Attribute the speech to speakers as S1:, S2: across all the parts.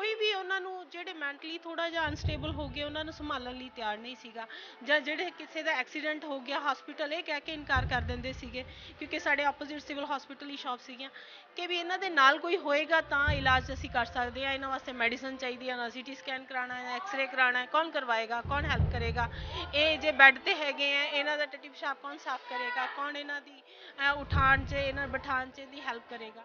S1: ਕੋਈ ਵੀ ਉਹਨਾਂ ਨੂੰ ਜਿਹੜੇ ਮੈਂਟਲੀ ਥੋੜ੍ਹਾ ਜਿਹਾ ਅਨਸਟੇਬਲ ਹੋ ਗਏ ਉਹਨਾਂ ਨੂੰ ਸੰਭਾਲਣ ਲਈ ਤਿਆਰ ਨਹੀਂ ਸੀਗਾ। ਜਾਂ ਜਿਹੜੇ ਕਿਸੇ ਦਾ ਐਕਸੀਡੈਂਟ ਹੋ ਗਿਆ ਹਸਪੀਟਲ ਇਹ ਕਹਿ ਕੇ ਇਨਕਾਰ ਕਰ ਦਿੰਦੇ ਸੀਗੇ, ਕਿਉਂਕਿ ਸਾਡੇ ਆਪੋਜ਼ਿਟ ਸਿਵਲ ਹਸਪੀਟਲ ਹੀ ਸ਼ਾਪ ਸੀਗੀਆਂ, ਕਿ ਵੀ ਇਹਨਾਂ ਦੇ ਨਾਲ ਕੋਈ ਹੋਏਗਾ ਤਾਂ ਇਲਾਜ ਅਸੀਂ ਕਰ ਸਕਦੇ ਹਾਂ, ਇਹਨਾਂ ਵਾਸਤੇ ਮੈਡੀਸਨ ਚਾਹੀਦੀ ਹੈ, ਨਾ CT ਸਕੈਨ ਕਰਾਉਣਾ ਹੈ, ਐਕਸਰੇ ਕਰਾਉਣਾ ਹੈ, ਕੌਣ ਕਰਵਾਏਗਾ, ਕੌਣ ਹੈਲਪ ਕਰੇਗਾ, ਇਹ ਜੇ ਬੈੱਡ ਤੇ ਹੈਗੇ ਆ ਇਹਨਾਂ ਦਾ ਟੱਟੀ ਪਿਸ਼ਾਬ ਕੌਣ ਸਾਫ਼ ਕਰੇਗਾ, ਕੌਣ ਇਹਨਾਂ ਦੀ ਉਠਾਉਣ 'ਚ ਇਹਨਾਂ ਬਿਠਾਉਣ 'ਚ ਦੀ ਹੈਲਪ ਕਰੇਗਾ।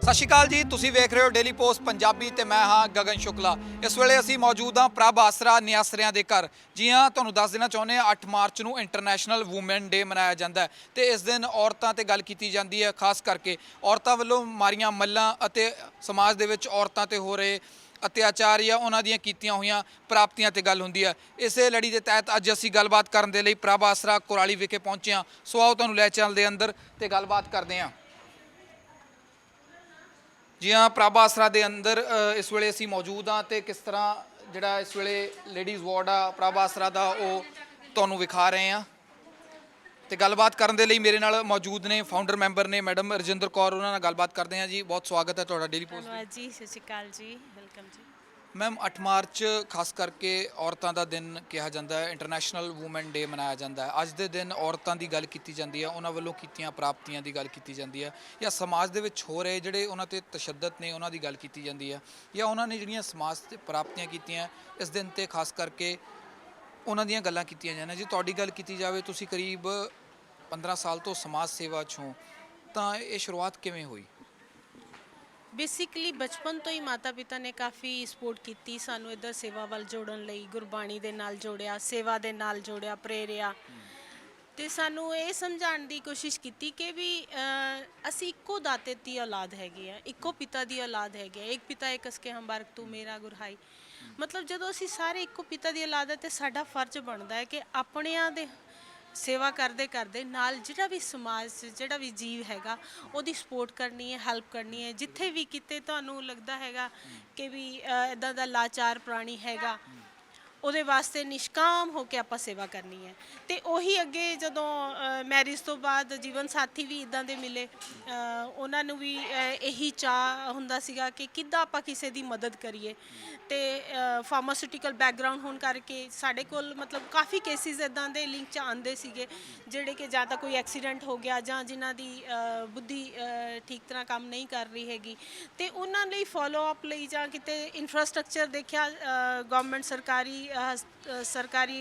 S2: ਸਤਿ ਸ਼੍ਰੀ ਅਕਾਲ ਜੀ, ਤੁਸੀਂ ਵੇਖ ਰਹੇ ਹੋ ਡੇਲੀ ਪੋਸਟ ਪੰਜਾਬੀ ਤੇ ਮੈਂ ਹਾਂ ਗਗਨ ਸ਼ੁਕਲਾ। ਇਸ ਵੇਲੇ ਅਸੀਂ ਮੌਜੂਦ ਹਾਂ ਪ੍ਰਭ ਆਸਰਾ ਨਿਆਸਰਿਆਂ ਦੇ ਘਰ। ਜੀ ਹਾਂ, ਤੁਹਾਨੂੰ ਦੱਸ ਦੇਣਾ ਚਾਹੁੰਦੇ ਹਾਂ 8 ਮਾਰਚ ਨੂੰ ਇੰਟਰਨੈਸ਼ਨਲ ਵੂਮਨ ਡੇ ਮਨਾਇਆ ਜਾਂਦਾ ਹੈ ਤੇ ਇਸ ਦਿਨ ਔਰਤਾਂ ਤੇ ਗੱਲ ਕੀਤੀ ਜਾਂਦੀ ਹੈ, ਖਾਸ ਕਰਕੇ ਔਰਤਾਂ ਵੱਲੋਂ ਮਾਰੀਆਂ ਮੱਲਾਂ ਅਤੇ ਸਮਾਜ ਦੇ ਵਿੱਚ ਔਰਤਾਂ ਤੇ ਹੋ ਰਹੇ ਅਤਿਆਚਾਰ ਜਾਂ ਉਹਨਾਂ ਦੀਆਂ ਕੀਤੀਆਂ ਹੋਈਆਂ ਪ੍ਰਾਪਤੀਆਂ ਤੇ ਗੱਲ ਹੁੰਦੀ ਹੈ। ਇਸੇ ਲੜੀ ਦੇ ਤਹਿਤ ਅੱਜ ਅਸੀਂ ਗੱਲਬਾਤ ਕਰਨ ਦੇ ਲਈ ਪ੍ਰਭ ਆਸਰਾ ਕੁਰਾਲੀ ਵਿਖੇ ਪਹੁੰਚੇ ਹਾਂ। ਸੋ ਆਓ ਤੁਹਾਨੂੰ ਲੈ ਚੱਲਦੇ ਅੰਦਰ ਤੇ ਗੱਲਬਾਤ ਕਰਦੇ ਹਾਂ। ਜੀ ਹਾਂ, ਪ੍ਰਭ ਆਸਰਾ ਦੇ ਅੰਦਰ ਇਸ ਵੇਲੇ ਅਸੀਂ ਮੌਜੂਦ ਹਾਂ ਤੇ ਕਿਸ ਤਰ੍ਹਾਂ ਜਿਹੜਾ ਇਸ ਵੇਲੇ ਲੇਡੀਜ਼ ਵਾਰਡ ਆ ਪ੍ਰਭ ਆਸਰਾ ਦਾ ਉਹ ਤੁਹਾਨੂੰ ਵਿਖਾ ਰਹੇ ਹਾਂ। ਤੇ ਗੱਲਬਾਤ ਕਰਨ ਦੇ ਲਈ ਮੇਰੇ ਨਾਲ ਮੌਜੂਦ ਨੇ ਫਾਊਂਡਰ ਮੈਂਬਰ ਨੇ ਮੈਡਮ ਰਜਿੰਦਰ ਕੌਰ, ਉਹਨਾਂ ਨਾਲ ਗੱਲਬਾਤ ਕਰਦੇ ਹਾਂ। ਜੀ ਬਹੁਤ ਸਵਾਗਤ ਹੈ ਤੁਹਾਡਾ ਡੇਲੀ ਪੋਸਟ।
S1: ਧੰਨਵਾਦ ਜੀ, ਸਤਿ ਸ਼੍ਰੀ ਅਕਾਲ ਜੀ, ਵੈਲਕਮ ਜੀ।
S2: ਮੈਮ 8 ਮਾਰਚ ਖਾਸ ਕਰਕੇ ਔਰਤਾਂ ਦਾ ਦਿਨ ਕਿਹਾ ਜਾਂਦਾ ਹੈ, ਇੰਟਰਨੈਸ਼ਨਲ ਵੂਮਨ ਡੇ ਮਨਾਇਆ ਜਾਂਦਾ ਹੈ। ਅੱਜ ਦੇ ਦਿਨ ਔਰਤਾਂ ਦੀ ਗੱਲ ਕੀਤੀ ਜਾਂਦੀ ਹੈ, ਉਹਨਾਂ ਵੱਲੋਂ ਕੀਤੀਆਂ ਪ੍ਰਾਪਤੀਆਂ ਦੀ ਗੱਲ ਕੀਤੀ ਜਾਂਦੀ ਹੈ, ਜਾਂ ਸਮਾਜ ਦੇ ਵਿੱਚ ਹੋ ਰਹੇ ਜਿਹੜੇ ਉਹਨਾਂ 'ਤੇ ਤਸ਼ੱਦਦ ਨੇ ਉਹਨਾਂ ਦੀ ਗੱਲ ਕੀਤੀ ਜਾਂਦੀ ਹੈ, ਜਾਂ ਉਹਨਾਂ ਨੇ ਜਿਹੜੀਆਂ ਸਮਾਜ 'ਤੇ ਪ੍ਰਾਪਤੀਆਂ ਕੀਤੀਆਂ ਇਸ ਦਿਨ 'ਤੇ ਖਾਸ ਕਰਕੇ ਉਹਨਾਂ ਦੀਆਂ ਗੱਲਾਂ ਕੀਤੀਆਂ ਜਾਂਦੀਆਂ। ਜੀ ਤੁਹਾਡੀ ਗੱਲ ਕੀਤੀ ਜਾਵੇ, ਤੁਸੀਂ ਕਰੀਬ 15 ਸਾਲ ਤੋਂ ਸਮਾਜ ਸੇਵਾ 'ਚ ਹੋ, ਤਾਂ ਇਹ ਸ਼ੁਰੂਆਤ ਕਿਵੇਂ ਹੋਈ?
S1: ਬੇਸਿਕਲੀ ਬਚਪਨ ਤੋਂ ਹੀ ਮਾਤਾ ਪਿਤਾ ਨੇ ਕਾਫੀ ਸਪੋਰਟ ਕੀਤੀ ਸਾਨੂੰ ਇੱਧਰ ਸੇਵਾ ਵੱਲ ਜੋੜਨ ਲਈ, ਗੁਰਬਾਣੀ ਦੇ ਨਾਲ ਜੋੜਿਆ, ਸੇਵਾ ਦੇ ਨਾਲ ਜੋੜਿਆ, ਪ੍ਰੇਰਿਆ ਤੇ ਸਾਨੂੰ ਇਹ ਸਮਝਾਉਣ ਦੀ ਕੋਸ਼ਿਸ਼ ਕੀਤੀ ਕਿ ਵੀ ਅਸੀਂ ਇੱਕੋ ਦਾਤੇ ਦੀ ਔਲਾਦ ਹੈਗੇ ਆ, ਇੱਕੋ ਪਿਤਾ ਦੀ ਔਲਾਦ ਹੈਗੇ ਆ। ਇੱਕ ਪਿਤਾ ਇੱਕ ਅਸਕੇ ਹਮ ਬਾਰਕ ਤੂੰ ਮੇਰਾ ਗੁਰਹਾਈ। ਮਤਲਬ ਜਦੋਂ ਅਸੀਂ ਸਾਰੇ ਇੱਕੋ ਪਿਤਾ ਦੀ ਔਲਾਦ ਹੈ ਤੇ ਸਾਡਾ ਫਰਜ਼ ਬਣਦਾ ਹੈ ਕਿ ਆਪਣਿਆਂ ਦੇ ਸੇਵਾ ਕਰਦੇ ਕਰਦੇ ਨਾਲ ਜਿਹੜਾ ਵੀ ਸਮਾਜ 'ਚ ਜਿਹੜਾ ਵੀ ਜੀਵ ਹੈਗਾ ਉਹਦੀ ਸਪੋਰਟ ਕਰਨੀ ਹੈ, ਹੈਲਪ ਕਰਨੀ ਹੈ। ਜਿੱਥੇ ਵੀ ਕਿਤੇ ਤੁਹਾਨੂੰ ਲੱਗਦਾ ਹੈਗਾ ਕਿ ਵੀ ਇੱਦਾਂ ਦਾ ਲਾਚਾਰ ਪ੍ਰਾਣੀ ਹੈਗਾ, ਉਹਦੇ ਵਾਸਤੇ ਨਿਸ਼ਕਾਮ ਹੋ ਕੇ ਆਪਾਂ ਸੇਵਾ ਕਰਨੀ ਹੈ। ਅਤੇ ਉਹੀ ਅੱਗੇ ਜਦੋਂ ਮੈਰਿਜ ਤੋਂ ਬਾਅਦ ਜੀਵਨ ਸਾਥੀ ਵੀ ਇੱਦਾਂ ਦੇ ਮਿਲੇ, ਉਹਨਾਂ ਨੂੰ ਵੀ ਇਹੀ ਚਾਅ ਹੁੰਦਾ ਸੀਗਾ ਕਿ ਕਿੱਦਾਂ ਆਪਾਂ ਕਿਸੇ ਦੀ ਮਦਦ ਕਰੀਏ। ਅਤੇ ਫਾਰਮਾਸਿਊਟੀਕਲ ਬੈਕਗਰਾਊਂਡ ਹੋਣ ਕਰਕੇ ਸਾਡੇ ਕੋਲ ਮਤਲਬ ਕਾਫੀ ਕੇਸਿਸ ਇੱਦਾਂ ਦੇ ਲਿੰਕ 'ਚ ਆਉਂਦੇ ਸੀਗੇ, ਜਿਹੜੇ ਕਿ ਜਾਂ ਤਾਂ ਕੋਈ ਐਕਸੀਡੈਂਟ ਹੋ ਗਿਆ ਜਾਂ ਜਿਨ੍ਹਾਂ ਦੀ ਬੁੱਧੀ ਠੀਕ ਤਰ੍ਹਾਂ ਕੰਮ ਨਹੀਂ ਕਰ ਰਹੀ ਹੈਗੀ, ਅਤੇ ਉਹਨਾਂ ਲਈ ਫੋਲੋ ਅਪ ਲਈ ਜਾਂ ਕਿਤੇ ਇਨਫਰਾਸਟਰਕਚਰ ਦੇਖਿਆ, ਗਵਰਨਮੈਂਟ ਸਰਕਾਰੀ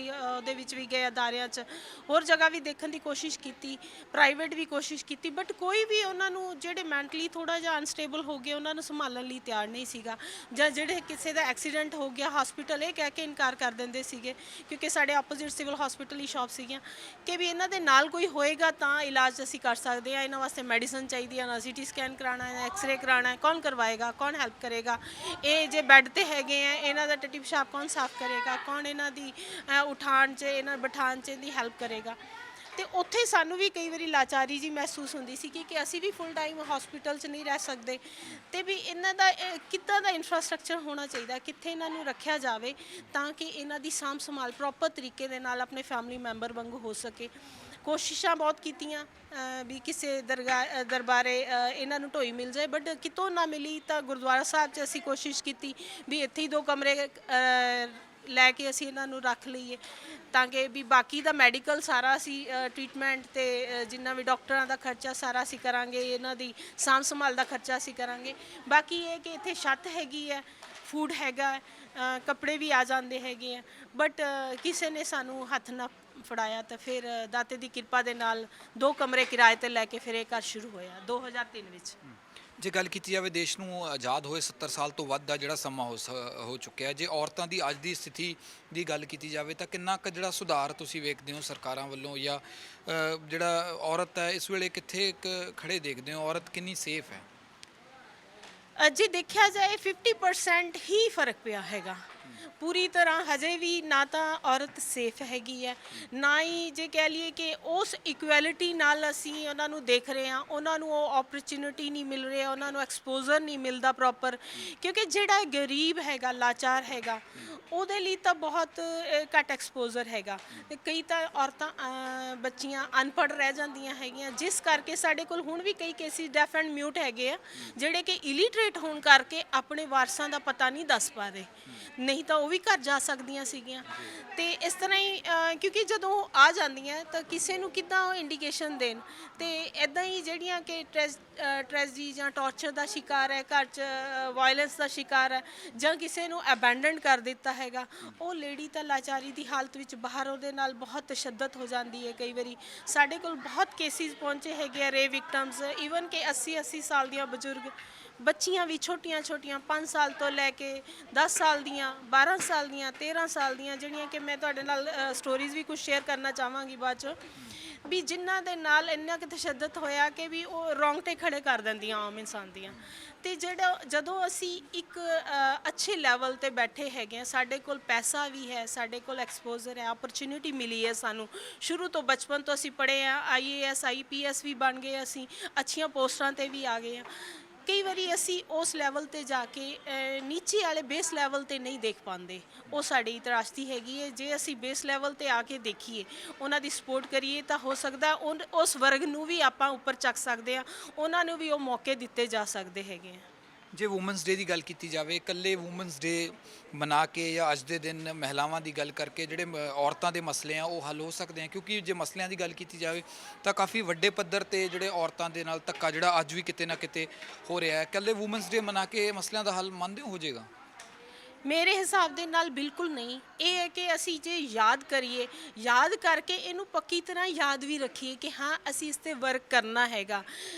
S1: ਉਹਦੇ ਵਿੱਚ ਵੀ ਗਏ, ਅਦਾਰਿਆਂ 'ਚ ਹੋਰ ਜਗ੍ਹਾ ਵੀ ਦੇਖਣ ਦੀ ਕੋਸ਼ਿਸ਼ ਕੀਤੀ, ਪ੍ਰਾਈਵੇਟ ਵੀ ਕੋਸ਼ਿਸ਼ ਕੀਤੀ, ਬਟ ਕੋਈ ਵੀ ਉਹਨਾਂ ਨੂੰ ਜਿਹੜੇ ਮੈਂਟਲੀ ਥੋੜ੍ਹਾ ਜਿਹਾ ਅਨਸਟੇਬਲ ਹੋ ਗਏ ਉਹਨਾਂ ਨੂੰ ਸੰਭਾਲਣ ਲਈ ਤਿਆਰ ਨਹੀਂ ਸੀਗਾ। ਜਾਂ ਜਿਹੜੇ ਕਿਸੇ ਦਾ ਐਕਸੀਡੈਂਟ ਹੋ ਗਿਆ ਹਸਪੀਟਲ ਇਹ ਕਹਿ ਕੇ ਇਨਕਾਰ ਕਰ ਦਿੰਦੇ ਸੀਗੇ, ਕਿਉਂਕਿ ਸਾਡੇ ਆਪੋਜ਼ਿਟ ਸਿਵਲ ਹਸਪੀਟਲ ਹੀ ਸ਼ਾਪ ਸੀਗੀਆਂ, ਕਿ ਵੀ ਇਹਨਾਂ ਦੇ ਨਾਲ ਕੋਈ ਹੋਏਗਾ ਤਾਂ ਇਲਾਜ ਅਸੀਂ ਕਰ ਸਕਦੇ ਹਾਂ, ਇਹਨਾਂ ਵਾਸਤੇ ਮੈਡੀਸਨ ਚਾਹੀਦੀ ਹੈ, ਨਾ CT ਸਕੈਨ ਕਰਾਉਣਾ ਹੈ, ਐਕਸਰੇ ਕਰਾਉਣਾ ਹੈ, ਕੌਣ ਕਰਵਾਏਗਾ, ਕੌਣ ਹੈਲਪ ਕਰੇਗਾ, ਇਹ ਜੇ ਬੈੱਡ ਤੇ ਹੈਗੇ ਆ ਇਹਨਾਂ ਦਾ ਟੱਟੀ ਪਿਸ਼ਾਬ ਕੌਣ ਸਾਫ਼ ਕਰੇਗਾ, ਕੌਣ ਇਹਨਾਂ ਦੀ ਉਠਾਉਣ 'ਚ ਇਹਨਾਂ ਬਿਠਾਉਣ 'ਚ ਦੀ ਹੈਲਪ ਕਰੇਗਾ। ਅਤੇ ਉੱਥੇ ਸਾਨੂੰ ਵੀ ਕਈ ਵਾਰੀ ਲਾਚਾਰੀ ਜੀ ਮਹਿਸੂਸ ਹੁੰਦੀ ਸੀ ਕਿ ਅਸੀਂ ਵੀ ਫੁੱਲ ਟਾਈਮ ਹਸਪੀਟਲ 'ਚ ਨਹੀਂ ਰਹਿ ਸਕਦੇ, ਅਤੇ ਵੀ ਇਹਨਾਂ ਦਾ ਕਿੱਦਾਂ ਦਾ ਇਨਫਰਾਸਟਰਕਚਰ ਹੋਣਾ ਚਾਹੀਦਾ, ਕਿੱਥੇ ਇਹਨਾਂ ਨੂੰ ਰੱਖਿਆ ਜਾਵੇ ਤਾਂ ਕਿ ਇਹਨਾਂ ਦੀ ਸਾਂਭ ਸੰਭਾਲ ਪ੍ਰੋਪਰ ਤਰੀਕੇ ਦੇ ਨਾਲ ਆਪਣੇ ਫੈਮਿਲੀ ਮੈਂਬਰ ਵਾਂਗੂ ਹੋ ਸਕੇ। ਕੋਸ਼ਿਸ਼ਾਂ ਬਹੁਤ ਕੀਤੀਆਂ ਵੀ ਕਿਸੇ ਦਰਬਾਰੇ ਇਹਨਾਂ ਨੂੰ ਢੋਈ ਮਿਲ ਜਾਏ, ਬਟ ਕਿਤੋਂ ਨਾ ਮਿਲੀ ਤਾਂ ਗੁਰਦੁਆਰਾ ਸਾਹਿਬ 'ਚ ਅਸੀਂ ਕੋਸ਼ਿਸ਼ ਕੀਤੀ ਵੀ ਇੱਥੇ ਹੀ 2 ਕਮਰੇ ਲੈ ਕੇ ਅਸੀਂ ਇਹਨਾਂ ਨੂੰ ਰੱਖ ਲਈਏ ਤਾਂ ਕਿ ਵੀ ਬਾਕੀ ਦਾ ਮੈਡੀਕਲ ਸਾਰਾ ਅਸੀਂ ਟ੍ਰੀਟਮੈਂਟ ਤੇ ਜਿੰਨਾ ਵੀ ਡਾਕਟਰਾਂ ਦਾ ਖਰਚਾ ਸਾਰਾ ਅਸੀਂ ਕਰਾਂਗੇ, ਇਹਨਾਂ ਦੀ ਸਾਂਭ ਸੰਭਾਲ ਦਾ ਖਰਚਾ ਅਸੀਂ ਕਰਾਂਗੇ। ਬਾਕੀ ਇਹ ਕਿ ਇੱਥੇ ਛੱਤ ਹੈਗੀ ਹੈ, ਫੂਡ ਹੈਗਾ, ਕੱਪੜੇ ਵੀ ਆ ਜਾਂਦੇ ਹੈਗੇ ਆ, ਬਟ ਕਿਸੇ ਨੇ ਸਾਨੂੰ ਹੱਥ ਨਾ ਫੜਾਇਆ ਤਾਂ ਫਿਰ ਦਾਤੇ ਦੀ ਕਿਰਪਾ ਦੇ ਨਾਲ 2 ਕਮਰੇ ਕਿਰਾਏ ਤੇ ਲੈ ਕੇ ਫਿਰ ਇਹ ਘਰ ਸ਼ੁਰੂ ਹੋਇਆ 2003 ਵਿੱਚ।
S2: ਜੇ ਗੱਲ ਕੀਤੀ ਜਾਵੇ ਦੇਸ਼ ਨੂੰ ਆਜ਼ਾਦ ਹੋਏ 70 ਸਾਲ ਤੋਂ ਵੱਧ ਦਾ ਜਿਹੜਾ ਸਮਾਂ ਹੋ ਚੁੱਕਿਆ, ਜੇ ਔਰਤਾਂ ਦੀ ਅੱਜ ਦੀ ਸਥਿਤੀ ਦੀ ਗੱਲ ਕੀਤੀ ਜਾਵੇ ਤਾਂ ਕਿੰਨਾ ਕੁ ਜਿਹੜਾ ਸੁਧਾਰ ਤੁਸੀਂ ਵੇਖਦੇ ਹੋ ਸਰਕਾਰਾਂ ਵੱਲੋਂ, ਜਾਂ ਜਿਹੜਾ ਔਰਤ ਹੈ ਇਸ ਵੇਲੇ ਕਿੱਥੇ ਖੜੇ ਦੇਖਦੇ ਹੋ, ਔਰਤ ਕਿੰਨੀ ਸੇਫ ਹੈ?
S1: ਜੇ ਦੇਖਿਆ ਜਾਏ 50% ਹੀ ਫਰਕ ਪਿਆ ਹੈਗਾ। ਪੂਰੀ ਤਰ੍ਹਾਂ ਹਜੇ ਵੀ ਨਾ ਤਾਂ ਔਰਤ ਸੇਫ ਹੈਗੀ ਹੈ, ਨਾ ਹੀ ਜੇ ਕਹਿ ਲਈਏ ਕਿ ਉਸ ਇਕੁਐਲਿਟੀ ਨਾਲ ਅਸੀਂ ਉਹਨਾਂ ਨੂੰ ਦੇਖ ਰਹੇ ਹਾਂ, ਉਹਨਾਂ ਨੂੰ ਉਹ ਓਪਰਚੁਨਿਟੀ ਨਹੀਂ ਮਿਲ ਰਿਹਾ, ਉਹਨਾਂ ਨੂੰ ਐਕਸਪੋਜ਼ਰ ਨਹੀਂ ਮਿਲਦਾ ਪ੍ਰੋਪਰ। ਕਿਉਂਕਿ ਜਿਹੜਾ ਗਰੀਬ ਹੈਗਾ, ਲਾਚਾਰ ਹੈਗਾ, ਉਹਦੇ ਲਈ ਤਾਂ ਬਹੁਤ ਘੱਟ ਐਕਸਪੋਜ਼ਰ ਹੈਗਾ। ਤੇ ਕਈ ਤਾਂ ਔਰਤਾਂ ਬੱਚੀਆਂ ਅਨਪੜ੍ਹ ਰਹਿ ਜਾਂਦੀਆਂ ਹੈਗੀਆਂ, ਜਿਸ ਕਰਕੇ ਸਾਡੇ ਕੋਲ ਹੁਣ ਵੀ ਕਈ ਕੇਸਿਸ ਡੈਫ ਐਂਡ ਮਿਊਟ ਹੈਗੇ ਆ ਜਿਹੜੇ ਕਿ ਇਲੀਟਰੇਟ ਹੋਣ ਕਰਕੇ ਆਪਣੇ ਵਾਰਸਾਂ ਦਾ ਪਤਾ ਨਹੀਂ ਦੱਸ ਪਾ ਰਹੇ, ਨਹੀਂ ਤਾਂ ਉਹ ਵੀ ਘਰ ਜਾ ਸਕਦੀਆਂ ਸੀਗੀਆਂ। ਤੇ ਇਸ ਤਰ੍ਹਾਂ ਹੀ ਕਿਉਂਕਿ ਜਦੋਂ ਆ ਜਾਂਦੀਆਂ ਤਾਂ ਕਿਸੇ ਨੂੰ ਕਿੱਦਾਂ ਉਹ ਇੰਡੀਕੇਸ਼ਨ ਦੇਣ, ਤੇ ਇੱਦਾਂ ਹੀ ਜਿਹੜੀਆਂ ਕਿ ਟ੍ਰੈਜਡੀ ਜਾਂ ਟੌਰਚਰ ਦਾ ਸ਼ਿਕਾਰ ਹੈ, ਘਰ 'ਚ ਵਾਇਲੈਂਸ ਦਾ ਸ਼ਿਕਾਰ ਹੈ, ਜਾਂ ਕਿਸੇ ਨੂੰ ਅਬੈਂਡਨ ਕਰ ਦਿੱਤਾ ਹੈਗਾ, ਉਹ ਲੇਡੀ ਤਾਂ ਲਾਚਾਰੀ ਦੀ ਹਾਲਤ ਵਿੱਚ ਬਾਹਰ ਉਹਦੇ ਨਾਲ ਬਹੁਤ ਤਸ਼ੱਦਦ ਹੋ ਜਾਂਦੀ ਹੈ। ਕਈ ਵਾਰੀ ਸਾਡੇ ਕੋਲ ਬਹੁਤ ਕੇਸਿਸ ਪਹੁੰਚੇ ਹੈਗੇ ਆ ਰੇਪ ਵਿਕਟਮਸ, ਈਵਨ ਕਿ 80 ਸਾਲ ਦੀਆਂ ਬਜ਼ੁਰਗ ਬੱਚੀਆਂ ਵੀ ਛੋਟੀਆਂ 5 ਸਾਲ ਤੋਂ ਲੈ ਕੇ 10 ਸਾਲ ਦੀਆਂ, 12 ਸਾਲ ਦੀਆਂ, 13 ਸਾਲ ਦੀਆਂ, ਜਿਹੜੀਆਂ ਕਿ ਮੈਂ ਤੁਹਾਡੇ ਨਾਲ ਸਟੋਰੀਜ਼ ਵੀ ਕੁਝ ਸ਼ੇਅਰ ਕਰਨਾ ਚਾਹਾਂਗੀ ਬਾਅਦ 'ਚੋਂ, ਵੀ ਜਿਨ੍ਹਾਂ ਦੇ ਨਾਲ ਇੰਨਾ ਕੁ ਤਸ਼ੱਦਦ ਹੋਇਆ ਕਿ ਵੀ ਉਹ ਰੌਂਗਟੇ ਖੜੇ ਕਰ ਦਿੰਦੀਆਂ ਆਮ ਇਨਸਾਨ ਦੀਆਂ। ਤੇ ਜਦੋਂ ਅਸੀਂ ਇੱਕ ਅੱਛੇ ਲੈਵਲ ਤੇ ਬੈਠੇ ਹੈਗੇ ਆ, ਸਾਡੇ ਕੋਲ ਪੈਸਾ ਵੀ ਹੈ, ਸਾਡੇ ਕੋਲ ਐਕਸਪੋਜ਼ਰ ਹੈ, ਓਪਰਚੁਨਿਟੀ ਮਿਲੀ ਹੈ ਸਾਨੂੰ ਸ਼ੁਰੂ ਤੋਂ, ਬਚਪਨ ਤੋਂ ਅਸੀਂ ਪੜ੍ਹੇ ਆ, IAS IPS ਵੀ ਬਣ ਗਏ, ਅਸੀਂ ਅੱਛੀਆਂ ਪੋਸਟਾਂ ਤੇ ਵੀ ਆ ਗਏ ਆ। ਕਈ ਵਾਰੀ ਅਸੀਂ ਉਸ ਲੈਵਲ ਤੇ ਜਾ ਕੇ ਨੀਚੇ ਵਾਲੇ ਬੇਸ ਲੈਵਲ ਤੇ ਨਹੀਂ ਦੇਖ ਪਾਉਂਦੇ, ਉਹ ਸਾਡੀ ਤਰਾਸਦੀ ਹੈਗੀ ਹੈ। ਜੇ ਅਸੀਂ ਬੇਸ ਲੈਵਲ ਤੇ ਆ ਕੇ ਦੇਖੀਏ, ਉਹਨਾਂ ਦੀ ਸਪੋਰਟ ਕਰੀਏ, ਤਾਂ ਹੋ ਸਕਦਾ ਉਸ ਵਰਗ ਨੂੰ ਵੀ ਆਪਾਂ ਉੱਪਰ ਚੱਕ ਸਕਦੇ ਆ, ਉਹਨਾਂ ਨੂੰ ਵੀ ਉਹ ਮੌਕੇ ਦਿੱਤੇ ਜਾ ਸਕਦੇ ਹੈਗੇ ਆ।
S2: ਜੇ ਵੂਮਨਸ ਡੇ ਦੀ ਗੱਲ ਕੀਤੀ ਜਾਵੇ, ਇਕੱਲੇ ਵੂਮਨਸ ਡੇ ਮਨਾ ਕੇ ਜਾਂ ਅੱਜ ਦੇ ਦਿਨ ਮਹਿਲਾਵਾਂ ਦੀ ਗੱਲ ਕਰਕੇ ਜਿਹੜੇ ਔਰਤਾਂ ਦੇ ਮਸਲੇ ਆ ਉਹ ਹੱਲ ਹੋ ਸਕਦੇ ਆ? ਕਿਉਂਕਿ ਜੇ ਮਸਲਿਆਂ ਦੀ ਗੱਲ ਕੀਤੀ ਜਾਵੇ ਤਾਂ ਕਾਫੀ ਵੱਡੇ ਪੱਧਰ ਤੇ ਜਿਹੜੇ ਔਰਤਾਂ ਦੇ ਨਾਲ ਧੱਕਾ ਜਿਹੜਾ ਅੱਜ ਵੀ ਕਿਤੇ ਨਾ ਕਿਤੇ ਹੋ ਰਿਹਾ ਹੈ, ਇਕੱਲੇ ਵੂਮਨਸ ਡੇ ਮਨਾ ਕੇ ਮਸਲਿਆਂ ਦਾ ਹੱਲ ਮੰਨਦੇ ਹੋ ਜਾਏਗਾ?
S1: ਮੇਰੇ ਹਿਸਾਬ ਦੇ ਨਾਲ ਬਿਲਕੁਲ ਨਹੀਂ। ਇਹ ਹੈ ਕਿ ਅਸੀਂ ਜੇ ਯਾਦ ਕਰੀਏ, ਯਾਦ ਕਰਕੇ ਇਹਨੂੰ ਪੱਕੀ ਤਰ੍ਹਾਂ ਯਾਦ ਵੀ ਰੱਖੀਏ ਕਿ ਹਾਂ ਅਸੀਂ ਇਸ 'ਤੇ ਵਰਕ ਕਰਨਾ ਹੈਗਾ।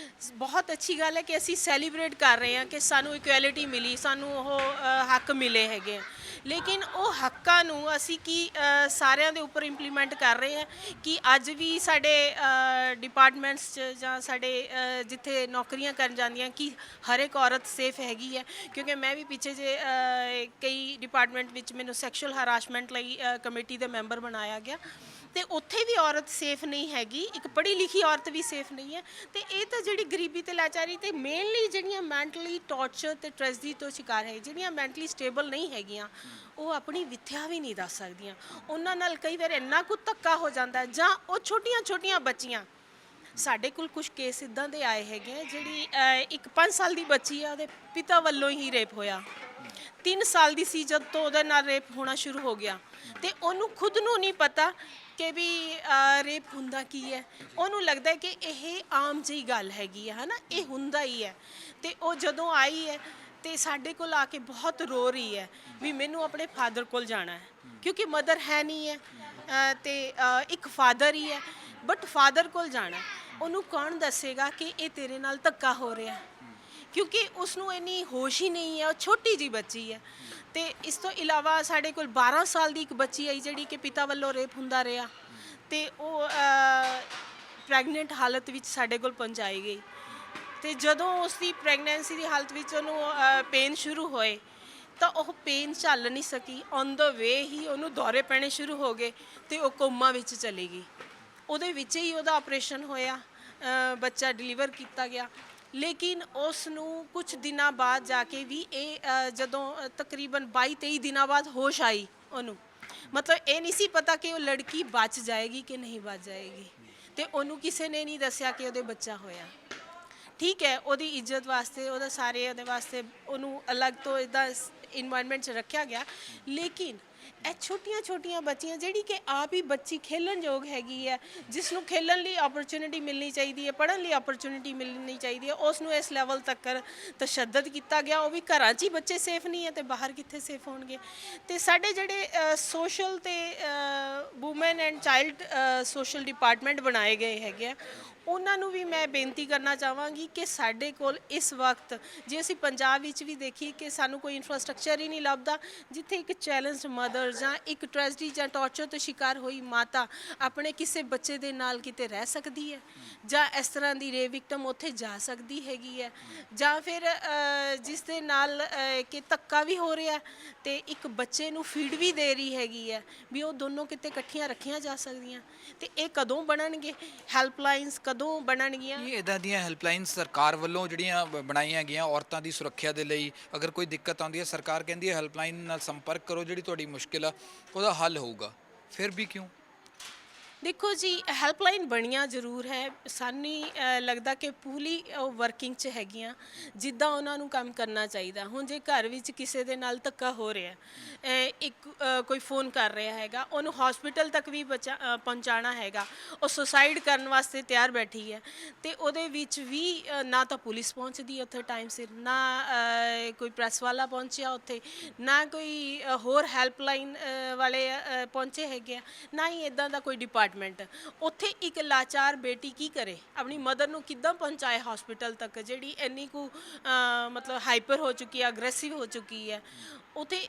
S1: ਬਹੁਤ ਅੱਛੀ ਗੱਲ ਹੈ ਕਿ ਅਸੀਂ ਸੈਲੀਬ੍ਰੇਟ ਕਰ ਰਹੇ ਹਾਂ ਕਿ ਸਾਨੂੰ ਇਕੁਐਲਿਟੀ ਮਿਲੀ, ਸਾਨੂੰ ਉਹ ਹੱਕ ਮਿਲੇ ਹੈਗੇ ਆ, ਲੇਕਿਨ ਉਹ ਹੱਕਾਂ ਨੂੰ ਅਸੀਂ ਕੀ ਸਾਰਿਆਂ ਦੇ ਉੱਪਰ ਇੰਪਲੀਮੈਂਟ ਕਰ ਰਹੇ ਹਾਂ ਕਿ ਅੱਜ ਵੀ ਸਾਡੇ ਡਿਪਾਰਟਮੈਂਟਸ 'ਚ ਜਾਂ ਸਾਡੇ ਜਿੱਥੇ ਨੌਕਰੀਆਂ ਕਰਨ ਜਾਂਦੀਆਂ ਕਿ ਹਰ ਇੱਕ ਔਰਤ ਸੇਫ ਹੈਗੀ ਹੈ? ਕਿਉਂਕਿ ਮੈਂ ਵੀ ਪਿੱਛੇ ਜੇ ਕਈ ਡਿਪਾਰਟਮੈਂਟ ਵਿੱਚ ਮੈਨੂੰ ਸੈਕਸ਼ੁਅਲ ਹਰਾਸਮੈਂਟ ਲਈ ਕਮੇਟੀ ਦੇ ਮੈਂਬਰ ਬਣਾਇਆ ਗਿਆ, ਤੇ ਉੱਥੇ ਵੀ ਔਰਤ ਸੇਫ ਨਹੀਂ ਹੈਗੀ, ਇੱਕ ਪੜ੍ਹੀ ਲਿਖੀ ਔਰਤ ਵੀ ਸੇਫ ਨਹੀਂ ਹੈ। ਤੇ ਇਹ ਤਾਂ ਜਿਹੜੀ ਗਰੀਬੀ ਤੇ ਲਾਚਾਰੀ ਤੇ ਮੇਨਲੀ ਜਿਹੜੀਆਂ ਮੈਂਟਲੀ ਟੌਰਚਰ ਤੇ ਟ੍ਰੈਜਡੀ ਤੋਂ ਸ਼ਿਕਾਰ ਹੈ, ਜਿਹੜੀਆਂ ਮੈਂਟਲੀ ਸਟੇਬਲ ਨਹੀਂ ਹੈਗੀਆਂ, ਉਹ ਆਪਣੀ ਵਿਥਿਆ ਵੀ ਨਹੀਂ ਦੱਸ ਸਕਦੀਆਂ। ਉਹਨਾਂ ਨਾਲ ਕਈ ਵਾਰ ਇੰਨਾ ਕੁ ਧੱਕਾ ਹੋ ਜਾਂਦਾ, ਜਾਂ ਉਹ ਛੋਟੀਆਂ ਬੱਚੀਆਂ, ਸਾਡੇ ਕੋਲ ਕੁਝ ਕੇਸ ਇੱਦਾਂ ਦੇ ਆਏ ਹੈਗੇ ਆ, ਜਿਹੜੀ ਇੱਕ 5 ਸਾਲ ਦੀ ਬੱਚੀ ਆ, ਉਹਦੇ ਪਿਤਾ ਵੱਲੋਂ ਹੀ ਰੇਪ ਹੋਇਆ, 3 ਸਾਲ ਦੀ ਸੀ ਜਦ ਤੋਂ ਉਹਦੇ ਨਾਲ ਰੇਪ ਹੋਣਾ ਸ਼ੁਰੂ ਹੋ ਗਿਆ, ਤੇ ਉਹਨੂੰ ਖੁਦ ਨੂੰ ਨਹੀਂ ਪਤਾ ਕਿ ਵੀ ਰੇਪ ਹੁੰਦਾ ਕੀ ਹੈ। ਉਹਨੂੰ ਲੱਗਦਾ ਕਿ ਇਹ ਆਮ ਜਿਹੀ ਗੱਲ ਹੈਗੀ ਹੈ ਨਾ, ਇਹ ਹੁੰਦਾ ਹੀ ਹੈ। ਤੇ ਉਹ ਜਦੋਂ ਆਈ ਹੈ ਤੇ ਸਾਡੇ ਕੋਲ ਆ ਕੇ ਬਹੁਤ ਰੋ ਰਹੀ ਹੈ ਵੀ ਮੈਨੂੰ ਆਪਣੇ ਫਾਦਰ ਕੋਲ ਜਾਣਾ ਹੈ, ਕਿਉਂਕਿ ਮਦਰ ਹੈ ਨਹੀਂ ਹੈ, ਤੇ ਇੱਕ ਫਾਦਰ ਹੀ ਹੈ, ਬਟ ਫਾਦਰ ਕੋਲ ਜਾਣਾ। ਉਹਨੂੰ ਕੌਣ ਦੱਸੇਗਾ ਕਿ ਇਹ ਤੇਰੇ ਨਾਲ ਧੱਕਾ ਹੋ ਰਿਹਾ, ਕਿਉਂਕਿ ਉਸਨੂੰ ਇੰਨੀ ਹੋਸ਼ ਹੀ ਨਹੀਂ ਹੈ, ਉਹ ਛੋਟੀ ਜੀ ਬੱਚੀ ਹੈ। ਤੇ ਇਸ ਤੋਂ ਇਲਾਵਾ ਸਾਡੇ ਕੋਲ 12 ਸਾਲ ਦੀ ਇੱਕ ਬੱਚੀ ਆਈ ਜਿਹੜੀ ਕਿ ਪਿਤਾ ਵੱਲੋਂ ਰੇਪ ਹੁੰਦਾ ਰਿਹਾ, ਤੇ ਉਹ ਪ੍ਰੈਗਨੈਂਟ ਹਾਲਤ ਵਿੱਚ ਸਾਡੇ ਕੋਲ ਪਹੁੰਚਾਈ ਗਈ। ਤੇ ਜਦੋਂ ਉਸ ਦੀ ਪ੍ਰੈਗਨੈਂਸੀ ਦੀ ਹਾਲਤ ਵਿੱਚ ਉਹਨੂੰ ਪੇਨ ਸ਼ੁਰੂ ਹੋਏ, ਤਾਂ ਉਹ ਪੇਨ ਝੱਲ ਨਹੀਂ ਸਕੀ, ਔਨ ਦ ਵੇ ਹੀ ਉਹਨੂੰ ਦੌਰੇ ਪੈਣੇ ਸ਼ੁਰੂ ਹੋ ਗਏ, ਤੇ ਉਹ ਕੋਮਾ ਵਿੱਚ ਚਲੀ ਗਈ। ਉਹਦੇ ਵਿੱਚ ਹੀ ਉਹਦਾ ਆਪਰੇਸ਼ਨ ਹੋਇਆ, ਬੱਚਾ ਡਿਲੀਵਰ ਕੀਤਾ ਗਿਆ। ਲੇਕਿਨ ਉਸ ਨੂੰ ਕੁਝ ਦਿਨਾਂ ਬਾਅਦ ਜਾ ਕੇ ਵੀ ਇਹ ਜਦੋਂ ਤਕਰੀਬਨ 22-23 ਦਿਨਾਂ ਬਾਅਦ ਹੋਸ਼ ਆਈ ਉਹਨੂੰ, ਮਤਲਬ ਇਹ ਨਹੀਂ ਸੀ ਪਤਾ ਕਿ ਉਹ ਲੜਕੀ ਬਚ ਜਾਏਗੀ ਕਿ ਨਹੀਂ ਬਚ ਜਾਏਗੀ, ਤੇ ਉਹਨੂੰ ਕਿਸੇ ਨੇ ਨਹੀਂ ਦੱਸਿਆ ਕਿ ਉਹਦੇ ਬੱਚਾ ਹੋਇਆ। ਠੀਕ ਹੈ, ਉਹਦੀ ਇੱਜ਼ਤ ਵਾਸਤੇ, ਉਹਦਾ ਸਾਰੇ ਉਹਦੇ ਵਾਸਤੇ ਉਹਨੂੰ ਅਲੱਗ ਤੋਂ ਇੱਦਾਂ ਇਨਵਾਇਰਨਮੈਂਟ 'ਚ ਰੱਖਿਆ ਗਿਆ, ਲੇਕਿਨ ਇਹ ਛੋਟੀਆਂ ਬੱਚੀਆਂ ਜਿਹੜੀ ਕਿ ਆਪ ਹੀ ਬੱਚੀ ਖੇਲਣ ਯੋਗ ਹੈਗੀ ਹੈ, ਜਿਸ ਨੂੰ ਖੇਲਣ ਲਈ ਓਪਰਚੁਨਿਟੀ ਮਿਲਣੀ ਚਾਹੀਦੀ ਹੈ, ਪੜ੍ਹਨ ਲਈ ਓਪਰਚੁਨਿਟੀ ਮਿਲਣੀ ਚਾਹੀਦੀ ਹੈ, ਉਸ ਨੂੰ ਇਸ ਲੈਵਲ ਤੱਕ ਤਸ਼ੱਦਦ ਕੀਤਾ ਗਿਆ। ਉਹ ਵੀ ਘਰਾਂ 'ਚ ਹੀ ਬੱਚੇ ਸੇਫ ਨਹੀਂ ਹੈ ਤੇ ਬਾਹਰ ਕਿੱਥੇ ਸੇਫ ਹੋਣਗੇ। ਤੇ ਸਾਡੇ ਜਿਹੜੇ ਸੋਸ਼ਲ ਤੇ woman and child social department ਬਣਾਏ ਗਏ ਹੈਗੇ ਆ, ਉਹਨਾਂ ਨੂੰ ਵੀ ਮੈਂ ਬੇਨਤੀ ਕਰਨਾ ਚਾਹਾਂਗੀ ਕਿ ਸਾਡੇ ਕੋਲ ਇਸ ਵਕਤ ਜੇ ਅਸੀਂ ਪੰਜਾਬ ਵਿੱਚ ਵੀ ਦੇਖੀਏ ਕਿ ਸਾਨੂੰ ਕੋਈ ਇਨਫਰਾਸਟ੍ਰਕਚਰ ਹੀ ਨਹੀਂ ਲੱਭਦਾ ਜਿੱਥੇ ਇੱਕ ਚੈਲੰਜਡ ਮਦਰ ਜਾਂ ਇੱਕ ਟ੍ਰੈਜਡੀ ਜਾਂ ਟੌਰਚਰ ਤੋਂ ਸ਼ਿਕਾਰ ਹੋਈ ਮਾਤਾ ਆਪਣੇ ਕਿਸੇ ਬੱਚੇ ਦੇ ਨਾਲ ਕਿਤੇ ਰਹਿ ਸਕਦੀ ਹੈ, ਜਾਂ ਇਸ ਤਰ੍ਹਾਂ ਦੀ ਰੇਪ ਵਿਕਟਮ ਉੱਥੇ ਜਾ ਸਕਦੀ ਹੈਗੀ ਹੈ, ਜਾਂ ਫਿਰ ਜਿਸ ਦੇ ਨਾਲ ਕਿ ਧੱਕਾ ਵੀ ਹੋ ਰਿਹਾ ਤੇ ਇੱਕ ਬੱਚੇ ਨੂੰ ਫੀਡ ਵੀ ਦੇ ਰਹੀ ਹੈਗੀ ਹੈ, ਵੀ ਉਹ ਦੋਨੋਂ ਕਿਤੇ ਇਕੱਠੀਆਂ ਰੱਖੀਆਂ ਜਾ ਸਕਦੀਆਂ। ਤੇ ਇਹ ਕਦੋਂ ਬਣਨਗੇ ਹੈਲਪਲਾਈਨਸ, ਕਦੋਂ ਬਣਨਗੀਆਂ?
S2: ਇਹ ਇਦਾਂ ਦੀਆਂ ਹੈਲਪਲਾਈਨ ਸਰਕਾਰ ਵੱਲੋਂ ਜਿਹੜੀਆਂ ਬਣਾਈਆਂ ਗਈਆਂ ਔਰਤਾਂ ਦੀ ਸੁਰੱਖਿਆ ਦੇ ਲਈ, ਅਗਰ ਕੋਈ ਦਿੱਕਤ ਆਉਂਦੀ ਹੈ ਸਰਕਾਰ ਕਹਿੰਦੀ ਹੈ ਹੈਲਪਲਾਈਨ ਨਾਲ ਸੰਪਰਕ ਕਰੋ, ਜਿਹੜੀ ਤੁਹਾਡੀ ਮੁਸ਼ਕਿਲ ਆ ਉਹਦਾ ਹੱਲ ਹੋਊਗਾ, ਫਿਰ ਵੀ ਕਿਉਂ?
S1: ਦੇਖੋ ਜੀ, ਹੈਲਪਲਾਈਨ ਬਣੀਆਂ ਜ਼ਰੂਰ ਹੈ, ਸਾਨੂੰ ਨਹੀਂ ਲੱਗਦਾ ਕਿ ਪੂਰੀ ਉਹ ਵਰਕਿੰਗ 'ਚ ਹੈਗੀਆਂ ਜਿੱਦਾਂ ਉਹਨਾਂ ਨੂੰ ਕੰਮ ਕਰਨਾ ਚਾਹੀਦਾ। ਹੁਣ ਜੇ ਘਰ ਵਿੱਚ ਕਿਸੇ ਦੇ ਨਾਲ ਧੱਕਾ ਹੋ ਰਿਹਾ, ਇੱਕ ਕੋਈ ਫੋਨ ਕਰ ਰਿਹਾ ਹੈਗਾ, ਉਹਨੂੰ ਹਸਪੀਟਲ ਤੱਕ ਵੀ ਪਹੁੰਚਾਉਣਾ ਹੈਗਾ, ਉਹ ਸੁਸਾਈਡ ਕਰਨ ਵਾਸਤੇ ਤਿਆਰ ਬੈਠੀ ਹੈ ਤੇ ਉਹਦੇ ਵਿੱਚ ਵੀ ਨਾ ਤਾਂ ਪੁਲਿਸ ਪਹੁੰਚਦੀ ਉੱਥੇ ਟਾਈਮ ਸਿਰ, ਨਾ ਕੋਈ ਪ੍ਰੈਸ ਵਾਲਾ ਪਹੁੰਚਿਆ ਉੱਥੇ, ਨਾ ਕੋਈ ਹੋਰ ਹੈਲਪਲਾਈਨ ਵਾਲੇ ਪਹੁੰਚੇ ਹੈਗੇ ਆ, ਨਾ ਹੀ ਇੱਦਾਂ ਦਾ ਕੋਈ ਡਿਪਾਰਟਮੈਂਟ। ਉੱਥੇ ਇੱਕ ਲਾਚਾਰ ਬੇਟੀ ਕੀ ਕਰੇ, ਆਪਣੀ ਮਦਰ ਨੂੰ ਕਿੱਦਾਂ ਪਹੁੰਚਾਏ ਹਸਪੀਟਲ ਤੱਕ, ਜਿਹੜੀ ਇੰਨੀ ਕੁ ਮਤਲਬ ਹਾਈਪਰ ਹੋ ਚੁੱਕੀ ਹੈ, ਅਗਰੈਸਿਵ ਹੋ ਚੁੱਕੀ ਹੈ। ਉੱਥੇ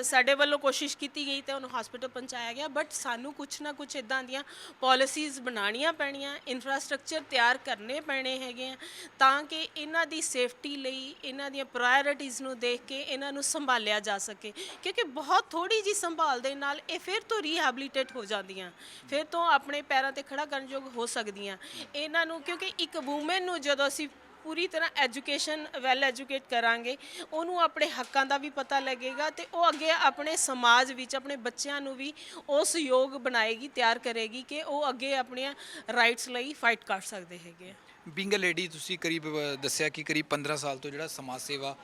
S1: ਸਾਡੇ ਵੱਲੋਂ ਕੋਸ਼ਿਸ਼ ਕੀਤੀ ਗਈ ਤੇ ਉਹਨੂੰ ਹਸਪੀਟਲ ਪਹੁੰਚਾਇਆ ਗਿਆ, ਬਟ ਸਾਨੂੰ ਕੁਛ ਨਾ ਕੁਛ ਇੱਦਾਂ ਦੀਆਂ ਪਾਲਿਸੀਜ਼ ਬਣਾਉਣੀਆਂ ਪੈਣੀਆਂ, ਇਨਫਰਾਸਟ੍ਰਕਚਰ ਤਿਆਰ ਕਰਨੇ ਪੈਣੇ ਹੈਗੇ ਆ ਤਾਂ ਕਿ ਇਹਨਾਂ ਦੀ ਸੇਫਟੀ ਲਈ ਇਹਨਾਂ ਦੀਆਂ ਪ੍ਰਾਇੋਰਟੀਜ਼ ਨੂੰ ਦੇਖ ਕੇ ਇਹਨਾਂ ਨੂੰ ਸੰਭਾਲਿਆ ਜਾ ਸਕੇ, ਕਿਉਂਕਿ ਬਹੁਤ ਥੋੜੀ ਜੀ ਸੰਭਾਲ ਦੇ ਨਾਲ ਇਹ ਫਿਰ ਤੋਂ ਰੀਹੈਬਿਲਿਟੇਟ ਹੋ ਜਾਂਦੀਆਂ, ਫਿਰ ਤੋਂ ਆਪਣੇ ਪੈਰਾਂ ਤੇ ਖੜਾ ਕਰਨ ਯੋਗ ਹੋ ਸਕਦੀਆਂ ਇਹਨਾਂ ਨੂੰ। ਕਿਉਂਕਿ ਇੱਕ ਵੂਮਨ ਨੂੰ ਜਦੋਂ ਅਸੀਂ ਪੂਰੀ ਤਰ੍ਹਾਂ ਐਜੂਕੇਸ਼ਨ ਵੈਲ ਐਜੂਕੇਟ ਕਰਾਂਗੇ, ਉਹਨੂੰ ਆਪਣੇ ਹੱਕਾਂ ਦਾ ਵੀ ਪਤਾ ਲੱਗੇਗਾ ਤੇ ਉਹ ਅੱਗੇ ਆਪਣੇ ਸਮਾਜ ਵਿੱਚ ਆਪਣੇ ਬੱਚਿਆਂ ਨੂੰ ਵੀ ਉਸ ਯੋਗ ਬਣਾਏਗੀ, ਤਿਆਰ ਕਰੇਗੀ ਕਿ ਉਹ ਅੱਗੇ ਆਪਣੀਆਂ ਰਾਈਟਸ ਲਈ ਫਾਈਟ ਕਰ ਸਕਦੇ ਹੈਗੇ।
S2: ਬੀਇੰਗ ਅ ਲੇਡੀ, ਤੁਸੀਂ ਕਰੀਬ ਦੱਸਿਆ ਕਿ ਕਰੀਬ 15 ਸਾਲ ਤੋਂ ਜਿਹੜਾ ਸਮਾਜ ਸੇਵਾ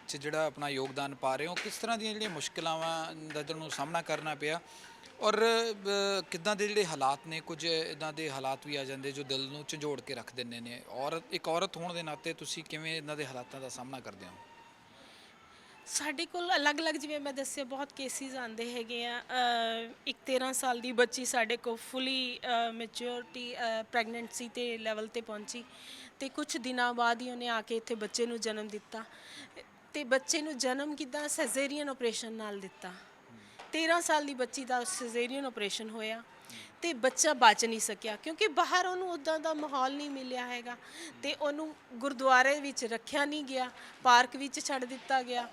S2: 'ਚ ਜਿਹੜਾ ਆਪਣਾ ਯੋਗਦਾਨ ਪਾ ਰਹੇ ਹੋ, ਕਿਸ ਤਰ੍ਹਾਂ ਦੀਆਂ ਜਿਹੜੀਆਂ ਮੁਸ਼ਕਿਲਾਂ ਦਾ ਤੁਹਾਨੂੰ ਸਾਹਮਣਾ ਕਰਨਾ ਪਿਆ ਔਰ ਕਿੱਦਾਂ ਦੇ ਜਿਹੜੇ ਹਾਲਾਤ ਨੇ, ਕੁਝ ਇੱਦਾਂ ਦੇ ਹਾਲਾਤ ਵੀ ਆ ਜਾਂਦੇ ਜੋ ਦਿਲ ਨੂੰ ਝੰਜੋੜ ਕੇ ਰੱਖ ਦਿੰਦੇ ਨੇ, ਔਰ ਇੱਕ ਔਰਤ ਹੋਣ ਦੇ ਨਾਤੇ ਤੁਸੀਂ ਕਿਵੇਂ ਇਹਨਾਂ ਦੇ ਹਾਲਾਤਾਂ ਦਾ ਸਾਹਮਣਾ ਕਰਦੇ ਹੋ?
S1: ਸਾਡੇ ਕੋਲ ਅਲੱਗ-ਅਲੱਗ, ਜਿਵੇਂ ਮੈਂ ਦੱਸਿਆ, ਬਹੁਤ ਕੇਸਿਸ ਆਉਂਦੇ ਹੈਗੇ ਆ। ਇੱਕ 13 ਸਾਲ ਦੀ ਬੱਚੀ ਸਾਡੇ ਕੋਲ ਫੁੱਲੀ ਮੈਚਿਓਰਟੀ ਪ੍ਰੈਗਨੈਂਸੀ ਤੇ ਲੈਵਲ ਤੇ ਪਹੁੰਚੀ ਤੇ ਕੁਝ ਦਿਨਾਂ ਬਾਅਦ ਹੀ ਉਹਨੇ ਆ ਕੇ ਇੱਥੇ ਬੱਚੇ ਨੂੰ ਜਨਮ ਦਿੱਤਾ ਤੇ ਬੱਚੇ ਨੂੰ ਜਨਮ ਕਿੱਦਾਂ ਸੈਜ਼ੇਰੀਅਨ ਆਪਰੇਸ਼ਨ ਨਾਲ ਦਿੱਤਾ। 13 ਸਾਲ ਦੀ ਬੱਚੀ ਦਾ ਸੈਜ਼ੇਰੀਅਨ ਆਪਰੇਸ਼ਨ ਹੋਇਆ ਤੇ ਬੱਚਾ ਬਚ ਨਹੀਂ ਸਕਿਆ ਕਿਉਂਕਿ ਬਾਹਰ ਉਹਨੂੰ ਉੱਦਾਂ ਦਾ ਮਾਹੌਲ ਨਹੀਂ ਮਿਲਿਆ ਹੈਗਾ ਤੇ ਉਹਨੂੰ ਗੁਰਦੁਆਰੇ ਵਿੱਚ ਰੱਖਿਆ ਨਹੀਂ ਗਿਆ, ਪਾਰਕ ਵਿੱਚ ਛੱਡ ਦਿੱਤਾ ਗਿਆ।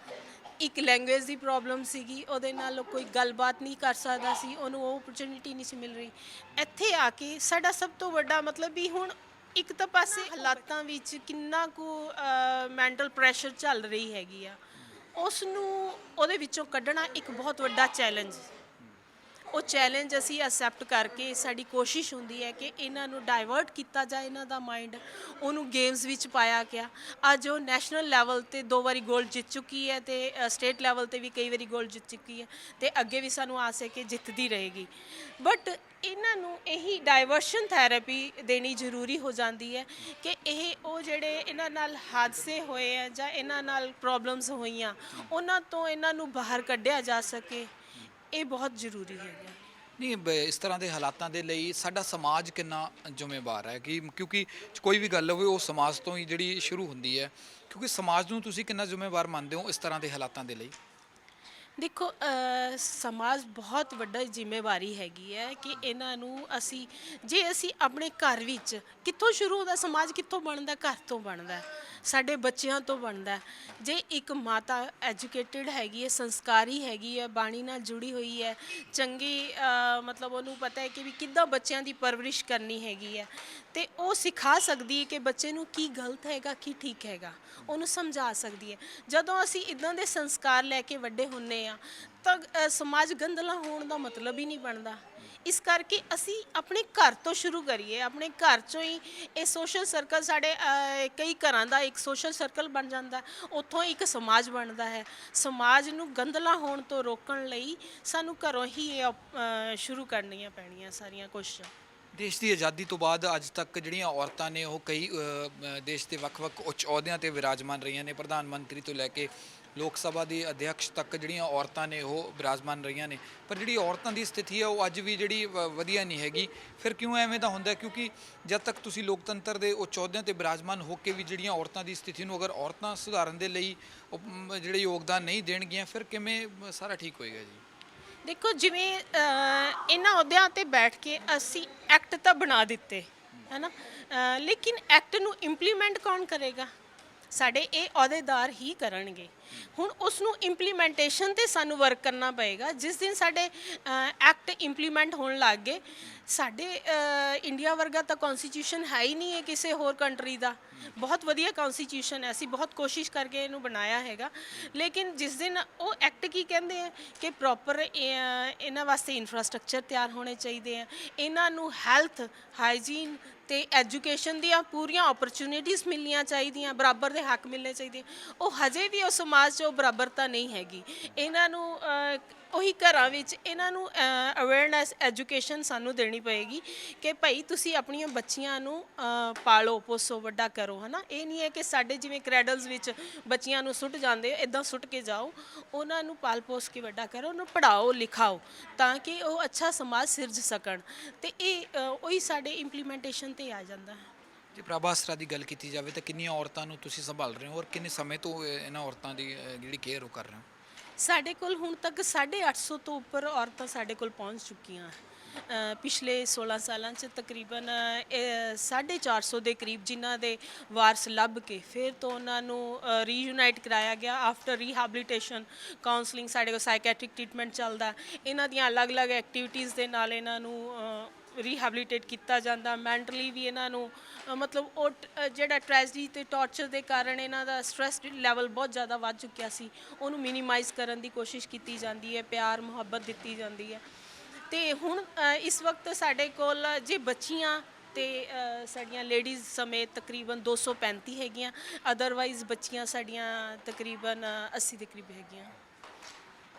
S1: ਇੱਕ ਲੈਂਗੁਏਜ ਦੀ ਪ੍ਰੋਬਲਮ ਸੀਗੀ, ਉਹਦੇ ਨਾਲ ਕੋਈ ਗੱਲਬਾਤ ਨਹੀਂ ਕਰ ਸਕਦਾ ਸੀ, ਉਹਨੂੰ ਉਹ ਓਪਰਚੁਨਿਟੀ ਨਹੀਂ ਸੀ ਮਿਲ ਰਹੀ। ਇੱਥੇ ਆ ਕੇ ਸਾਡਾ ਸਭ ਤੋਂ ਵੱਡਾ ਮਤਲਬ ਵੀ ਹੁਣ ਇੱਕ ਤਾਂ ਪਾਸੇ ਹਾਲਾਤਾਂ ਵਿੱਚ ਕਿੰਨਾ ਕੁ ਮੈਂਟਲ ਪ੍ਰੈਸ਼ਰ ਚੱਲ ਰਹੀ ਹੈਗੀ ਆ, ਉਸ ਨੂੰ ਉਹਦੇ ਵਿੱਚੋਂ ਕੱਢਣਾ ਇੱਕ ਬਹੁਤ ਵੱਡਾ ਚੈਲੰਜ। ਉਹ ਚੈਲੰਜ ਅਸੀਂ ਅਸੈਪਟ ਕਰਕੇ ਸਾਡੀ ਕੋਸ਼ਿਸ਼ ਹੁੰਦੀ ਹੈ ਕਿ ਇਹਨਾਂ ਨੂੰ ਡਾਇਵਰਟ ਕੀਤਾ ਜਾਏ, ਇਹਨਾਂ ਦਾ ਮਾਈਂਡ, ਉਹਨੂੰ ਗੇਮਸ ਵਿੱਚ ਪਾਇਆ ਗਿਆ। ਅੱਜ ਉਹ ਨੈਸ਼ਨਲ ਲੈਵਲ ਤੇ 2 ਵਾਰੀ ਗੋਲਡ ਜਿੱਤ ਚੁੱਕੀ ਹੈ ਤੇ ਸਟੇਟ ਲੈਵਲ ਤੇ ਵੀ ਕਈ ਵਾਰੀ ਗੋਲਡ ਜਿੱਤ ਚੁੱਕੀ ਹੈ ਤੇ ਅੱਗੇ ਵੀ ਸਾਨੂੰ ਆਸ ਹੈ ਕਿ ਜਿੱਤਦੀ ਰਹੇਗੀ। ਬਟ ਇਹਨਾਂ ਨੂੰ ਇਹੀ ਡਾਇਵਰਸ਼ਨ ਥੈਰੇਪੀ ਦੇਣੀ ਜ਼ਰੂਰੀ ਹੋ ਜਾਂਦੀ ਹੈ ਕਿ ਇਹ ਉਹ ਜਿਹੜੇ ਇਹਨਾਂ ਨਾਲ ਹਾਦਸੇ ਹੋਏ ਆ ਜਾਂ ਇਹਨਾਂ ਨਾਲ ਪ੍ਰੋਬਲਮਸ ਹੋਈਆਂ ਉਹਨਾਂ ਤੋਂ ਇਹਨਾਂ ਨੂੰ ਬਾਹਰ ਕੱਢਿਆ ਜਾ ਸਕੇ, ਇਹ ਬਹੁਤ ਜ਼ਰੂਰੀ ਹੈਗਾ।
S2: ਨਹੀਂ, ਇਸ ਤਰ੍ਹਾਂ ਦੇ ਹਾਲਾਤਾਂ ਦੇ ਲਈ ਸਾਡਾ ਸਮਾਜ ਕਿੰਨਾ ਜ਼ਿੰਮੇਵਾਰ ਹੈ ਕਿ ਕਿਉਂਕਿ ਕੋਈ ਵੀ ਗੱਲ ਹੋਵੇ ਉਹ ਸਮਾਜ ਤੋਂ ਹੀ ਜਿਹੜੀ ਸ਼ੁਰੂ ਹੁੰਦੀ ਹੈ, ਕਿਉਂਕਿ ਸਮਾਜ ਨੂੰ ਤੁਸੀਂ ਕਿੰਨਾ ਜ਼ਿੰਮੇਵਾਰ ਮੰਨਦੇ ਹੋ ਇਸ ਤਰ੍ਹਾਂ ਦੇ ਹਾਲਾਤਾਂ ਦੇ ਲਈ?
S1: ਦੇਖੋ, ਸਮਾਜ ਬਹੁਤ ਵੱਡਾ ਜ਼ਿੰਮੇਵਾਰੀ ਹੈਗੀ ਹੈ ਕਿ ਇਹਨਾਂ ਨੂੰ ਜੇ ਅਸੀਂ ਆਪਣੇ ਘਰ ਵਿੱਚ, ਕਿੱਥੋਂ ਸ਼ੁਰੂ ਹੁੰਦਾ ਸਮਾਜ, ਕਿੱਥੋਂ ਬਣਦਾ? ਘਰ ਤੋਂ ਬਣਦਾ, ਸਾਡੇ ਬੱਚਿਆਂ ਤੋਂ ਬਣਦਾ। ਜੇ ਇੱਕ ਮਾਤਾ ਐਜੂਕੇਟਿਡ ਹੈਗੀ ਹੈ, ਸੰਸਕਾਰੀ ਹੈਗੀ ਹੈ, ਬਾਣੀ ਨਾਲ ਜੁੜੀ ਹੋਈ ਹੈ, ਚੰਗੀ ਮਤਲਬ ਉਹਨੂੰ ਪਤਾ ਹੈ ਕਿ ਵੀ ਕਿੱਦਾਂ ਬੱਚਿਆਂ ਦੀ ਪਰਵਰਿਸ਼ ਕਰਨੀ ਹੈਗੀ ਹੈ ਤੇ ਉਹ ਸਿਖਾ ਸਕਦੀ ਹੈ ਕਿ ਬੱਚੇ ਨੂੰ ਕੀ ਗਲਤ ਹੈਗਾ, ਕੀ ਠੀਕ ਹੈਗਾ, ਉਹਨੂੰ ਸਮਝਾ ਸਕਦੀ ਹੈ। ਜਦੋਂ ਅਸੀਂ ਇੱਦਾਂ ਦੇ ਸੰਸਕਾਰ ਲੈ ਕੇ ਵੱਡੇ ਹੁੰਦੇ ਆ ਤਾਂ ਸਮਾਜ ਗੰਦਲਾ ਹੋਣ ਦਾ ਮਤਲਬ ਹੀ ਨਹੀਂ ਬਣਦਾ। ਇਸ ਕਰਕੇ ਅਸੀਂ ਆਪਣੇ ਘਰ ਤੋਂ ਸ਼ੁਰੂ ਕਰੀਏ, ਆਪਣੇ ਘਰ ਚੋਂ ਹੀ ਇਹ ਸੋਸ਼ਲ ਸਰਕਲ ਸਾਡੇ ਕਈ ਘਰਾਂ ਦਾ ਇੱਕ ਸੋਸ਼ਲ ਸਰਕਲ ਬਣ ਜਾਂਦਾ, ਉੱਥੋਂ ਇੱਕ ਸਮਾਜ ਬਣਦਾ ਹੈ। ਸਮਾਜ ਨੂੰ ਗੰਦਲਾ ਹੋਣ ਤੋਂ ਰੋਕਣ ਲਈ ਸਾਨੂੰ ਘਰੋਂ ਹੀ ਇਹ ਸ਼ੁਰੂ ਕਰਨੀਆਂ ਪੈਣੀਆਂ ਸਾਰੀਆਂ ਕੋਸ਼ਿਸ਼ਾਂ।
S2: ਦੇਸ਼ ਦੀ ਆਜ਼ਾਦੀ ਤੋਂ ਬਾਅਦ ਅੱਜ ਤੱਕ ਜਿਹੜੀਆਂ ਔਰਤਾਂ ਨੇ ਉਹ ਕਈ ਦੇਸ਼ ਦੇ ਵੱਖ-ਵੱਖ ਉੱਚ ਅਹੁਦਿਆਂ ਤੇ ਵਿਰਾਜਮਾਨ ਰਹੀਆਂ ਨੇ। ਪ੍ਰਧਾਨ ਮੰਤਰੀ ਤੋਂ ਲੈ ਕੇ ਲੋਕ ਸਭਾ ਦੇ ਅਧਿਕਸ਼ ਤੱਕ ਜਿਹੜੀਆਂ ਔਰਤਾਂ ਨੇ ਉਹ ਵਿਰਾਜਮਾਨ ਰਹੀਆਂ ਨੇ, ਪਰ ਜਿਹੜੀ ਔਰਤਾਂ ਦੀ ਸਥਿਤੀ ਹੈ ਉਹ ਅੱਜ ਵੀ ਜਿਹੜੀ ਵਧੀਆ ਨਹੀਂ ਹੈਗੀ। ਫਿਰ ਕਿਉਂ ਐਵੇਂ ਦਾ ਹੁੰਦਾ? ਕਿਉਂਕਿ ਜਦ ਤੱਕ ਤੁਸੀਂ ਲੋਕਤੰਤਰ ਦੇ ਉੱਚ ਅਹੁਦਿਆਂ ਤੇ ਵਿਰਾਜਮਾਨ ਹੋ ਕੇ ਵੀ ਜਿਹੜੀਆਂ ਔਰਤਾਂ ਦੀ ਸਥਿਤੀ ਨੂੰ ਅਗਰ ਔਰਤਾਂ ਸੁਧਾਰਨ ਦੇ ਲਈ ਜਿਹੜੇ ਯੋਗਦਾਨ ਨਹੀਂ ਦੇਣਗੀਆਂ, ਫਿਰ ਕਿਵੇਂ ਸਾਰਾ ਠੀਕ ਹੋਏਗਾ ਜੀ?
S1: ਦੇਖੋ, ਜਿਵੇਂ ਇਹਨਾਂ ਅਹੁਦਿਆਂ ਤੇ ਬੈਠ ਕੇ ਅਸੀਂ ਐਕਟ ਤਾਂ ਬਣਾ ਦਿੱਤੇ ਹੈ ਨਾ, ਲੇਕਿਨ ਐਕਟ ਨੂੰ ਇੰਪਲੀਮੈਂਟ ਕੌਣ ਕਰੇਗਾ? ਸਾਡੇ ਇਹ ਅਹੁਦੇਦਾਰ ਹੀ ਕਰਨਗੇ। ਹੁਣ ਉਸ ਨੂੰ ਇੰਪਲੀਮੈਂਟੇਸ਼ਨ ਤੇ ਸਾਨੂੰ ਵਰਕ ਕਰਨਾ ਪਏਗਾ। ਜਿਸ ਦਿਨ ਸਾਡੇ ਐਕਟ ਇੰਪਲੀਮੈਂਟ ਹੋਣ ਲੱਗ ਗਏ, ਸਾਡੇ ਇੰਡੀਆ ਵਰਗਾ ਤਾਂ ਕਨਸਟੀਟਿਊਸ਼ਨ ਹੈ ਹੀ ਨਹੀਂ ਹੈ ਕਿਸੇ ਹੋਰ ਕੰਟਰੀ ਦਾ। ਬਹੁਤ ਵਧੀਆ ਕਨਸਟੀਟਿਊਸ਼ਨ ਹੈ, ਅਸੀਂ ਬਹੁਤ ਕੋਸ਼ਿਸ਼ ਕਰਕੇ ਇਹਨੂੰ ਬਣਾਇਆ ਹੈਗਾ, ਲੇਕਿਨ ਜਿਸ ਦਿਨ ਉਹ ਐਕਟ ਕੀ ਕਹਿੰਦੇ ਆ ਕਿ ਪ੍ਰੋਪਰ ਇਹਨਾਂ ਵਾਸਤੇ ਇਨਫਰਾਸਟ੍ਰਕਚਰ ਤਿਆਰ ਹੋਣੇ ਚਾਹੀਦੇ ਆ, ਇਹਨਾਂ ਨੂੰ ਹੈਲਥ, ਹਾਈਜੀਨ ਤੇ ਐਜੂਕੇਸ਼ਨ ਦੀਆਂ ਪੂਰੀਆਂ ਓਪਰਚੁਨਿਟੀਜ਼ ਮਿਲਣੀਆਂ ਚਾਹੀਦੀਆਂ, ਬਰਾਬਰ ਦੇ ਹੱਕ ਮਿਲਣੇ ਚਾਹੀਦੇ, ਉਹ ਹਜੇ ਵੀ ਉਹ ਸਮਾਜ 'ਚ ਉਹ ਬਰਾਬਰਤਾ ਨਹੀਂ ਹੈਗੀ। ਇਹਨਾਂ ਨੂੰ ਉਹੀ ਘਰਾਂ ਵਿੱਚ ਇਹਨਾਂ ਨੂੰ ਅਵੇਅਰਨੈਸ, ਐਜੂਕੇਸ਼ਨ ਸਾਨੂੰ ਦੇਣੀ ਪਏਗੀ ਕਿ ਭਾਈ ਤੁਸੀਂ ਆਪਣੀਆਂ ਬੱਚੀਆਂ ਨੂੰ ਪਾਲੋ, ਪੋਸੋ, ਵੱਡਾ ਕਰੋ, ਹੈ ਨਾ। ਇਹ ਨਹੀਂ ਹੈ ਕਿ ਸਾਡੇ ਜਿਵੇਂ ਕ੍ਰੈਡਲਸ ਵਿੱਚ ਬੱਚੀਆਂ ਨੂੰ ਸੁੱਟ ਜਾਂਦੇ, ਇੱਦਾਂ ਸੁੱਟ ਕੇ ਜਾਓ। ਉਹਨਾਂ ਨੂੰ ਪਾਲ ਪੋਸ ਕੇ ਵੱਡਾ ਕਰੋ, ਉਹਨੂੰ ਪੜ੍ਹਾਓ, ਲਿਖਾਓ, ਤਾਂ ਕਿ ਉਹ ਅੱਛਾ ਸਮਾਜ ਸਿਰਜ ਸਕਣ। ਅਤੇ ਇਹ ਉਹੀ ਸਾਡੇ ਇੰਪਲੀਮੈਂਟੇਸ਼ਨ 'ਤੇ ਆ ਜਾਂਦਾ ਹੈ।
S2: ਜੇ ਪ੍ਰਭਾ ਆਸਰਾ ਦੀ ਗੱਲ ਕੀਤੀ ਜਾਵੇ ਤਾਂ ਕਿੰਨੀਆਂ ਔਰਤਾਂ ਨੂੰ ਤੁਸੀਂ ਸੰਭਾਲ ਰਹੇ ਹੋ ਔਰ ਕਿੰਨੇ ਸਮੇਂ ਤੋਂ ਇਹਨਾਂ ਔਰਤਾਂ ਦੀ ਜਿਹੜੀ ਕੇਅਰ ਉਹ ਕਰ ਰਹੇ ਹੋ?
S1: ਸਾਡੇ ਕੋਲ ਹੁਣ ਤੱਕ 850 ਤੋਂ ਉੱਪਰ ਔਰਤਾਂ ਸਾਡੇ ਕੋਲ ਪਹੁੰਚ ਚੁੱਕੀਆਂ। ਪਿਛਲੇ 16 ਸਾਲਾਂ 'ਚ ਤਕਰੀਬਨ 450 ਦੇ ਕਰੀਬ ਜਿਨ੍ਹਾਂ ਦੇ ਵਾਰਸ ਲੱਭ ਕੇ ਫਿਰ ਤੋਂ ਉਹਨਾਂ ਨੂੰ ਰੀਯੂਨਾਈਟ ਕਰਾਇਆ ਗਿਆ। ਆਫਟਰ ਰੀਹੈਬਿਲਿਟੇਸ਼ਨ ਕਾਉਂਸਲਿੰਗ ਸਾਡੇ ਕੋਲ ਸਾਈਕੈਟ੍ਰਿਕ ਟ੍ਰੀਟਮੈਂਟ ਚੱਲਦਾ, ਇਹਨਾਂ ਦੀਆਂ ਅਲੱਗ-ਅਲੱਗ ਐਕਟੀਵਿਟੀਜ਼ ਦੇ ਨਾਲ ਇਹਨਾਂ ਨੂੰ ਰੀਹੈਬਿਲਿਟੇਟ ਕੀਤਾ ਜਾਂਦਾ। ਮੈਂਟਲੀ ਵੀ ਇਹਨਾਂ ਨੂੰ ਮਤਲਬ ਉਹ ਜਿਹੜਾ ਟ੍ਰੈਜਡੀ ਤੇ ਟਾਰਚਰ ਦੇ ਕਾਰਨ ਇਹਨਾਂ ਦਾ ਸਟ੍ਰੈਸ ਲੈਵਲ ਬਹੁਤ ਜ਼ਿਆਦਾ ਵੱਧ ਚੁੱਕਿਆ ਸੀ, ਉਹਨੂੰ ਮਿਨੀਮਾਈਜ਼ ਕਰਨ ਦੀ ਕੋਸ਼ਿਸ਼ ਕੀਤੀ ਜਾਂਦੀ ਹੈ, ਪਿਆਰ ਮੁਹੱਬਤ ਦਿੱਤੀ ਜਾਂਦੀ ਹੈ। ਤੇ ਹੁਣ ਇਸ ਵਕਤ ਸਾਡੇ ਕੋਲ ਜੇ ਬੱਚੀਆਂ ਤੇ ਸਾਡੀਆਂ ਲੇਡੀਜ਼ ਸਮੇਤ ਤਕਰੀਬਨ 235 ਹੈਗੀਆਂ, ਅਦਰਵਾਈਜ਼ ਬੱਚੀਆਂ ਸਾਡੀਆਂ ਤਕਰੀਬਨ 80 ਦੇ ਕਰੀਬ ਹੈਗੀਆਂ।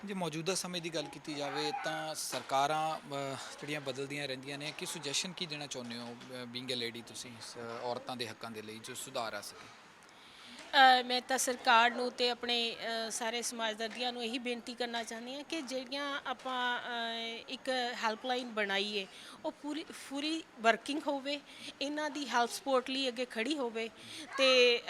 S2: ਜੇ ਮੌਜੂਦਾ ਸਮੇਂ ਦੀ ਗੱਲ ਕੀਤੀ ਜਾਵੇ ਤਾਂ ਸਰਕਾਰਾਂ ਜਿਹੜੀਆਂ ਬਦਲਦੀਆਂ ਰਹਿੰਦੀਆਂ ਨੇ, ਕੀ ਸੁਜੈਸ਼ਨ ਕੀ ਦੇਣਾ ਚਾਹੁੰਦੇ ਹੋ ਬੀਇੰਗ ਅ ਲੇਡੀ ਤੁਸੀਂ ਔਰਤਾਂ ਦੇ ਹੱਕਾਂ ਦੇ ਲਈ ਜੋ ਸੁਧਾਰ ਆ ਸਕੇ?
S1: ਮੈਂ ਤਾਂ ਸਰਕਾਰ ਨੂੰ ਤੇ ਆਪਣੇ ਸਾਰੇ ਸਮਾਜਦਾਦੀਆਂ ਨੂੰ ਇਹੀ ਬੇਨਤੀ ਕਰਨਾ ਚਾਹੁੰਦੀ ਹਾਂ ਕਿ ਜਿਹੜੀਆਂ ਆਪਾਂ ਇੱਕ ਹੈਲਪਲਾਈਨ ਬਣਾਈ ਹੈ ਉਹ ਪੂਰੀ ਵਰਕਿੰਗ ਹੋਵੇ, ਇਹਨਾਂ ਦੀ ਹੈਲਪ ਸਪੋਰਟ ਲਈ ਅੱਗੇ ਖੜੀ ਹੋਵੇ। ਤੇ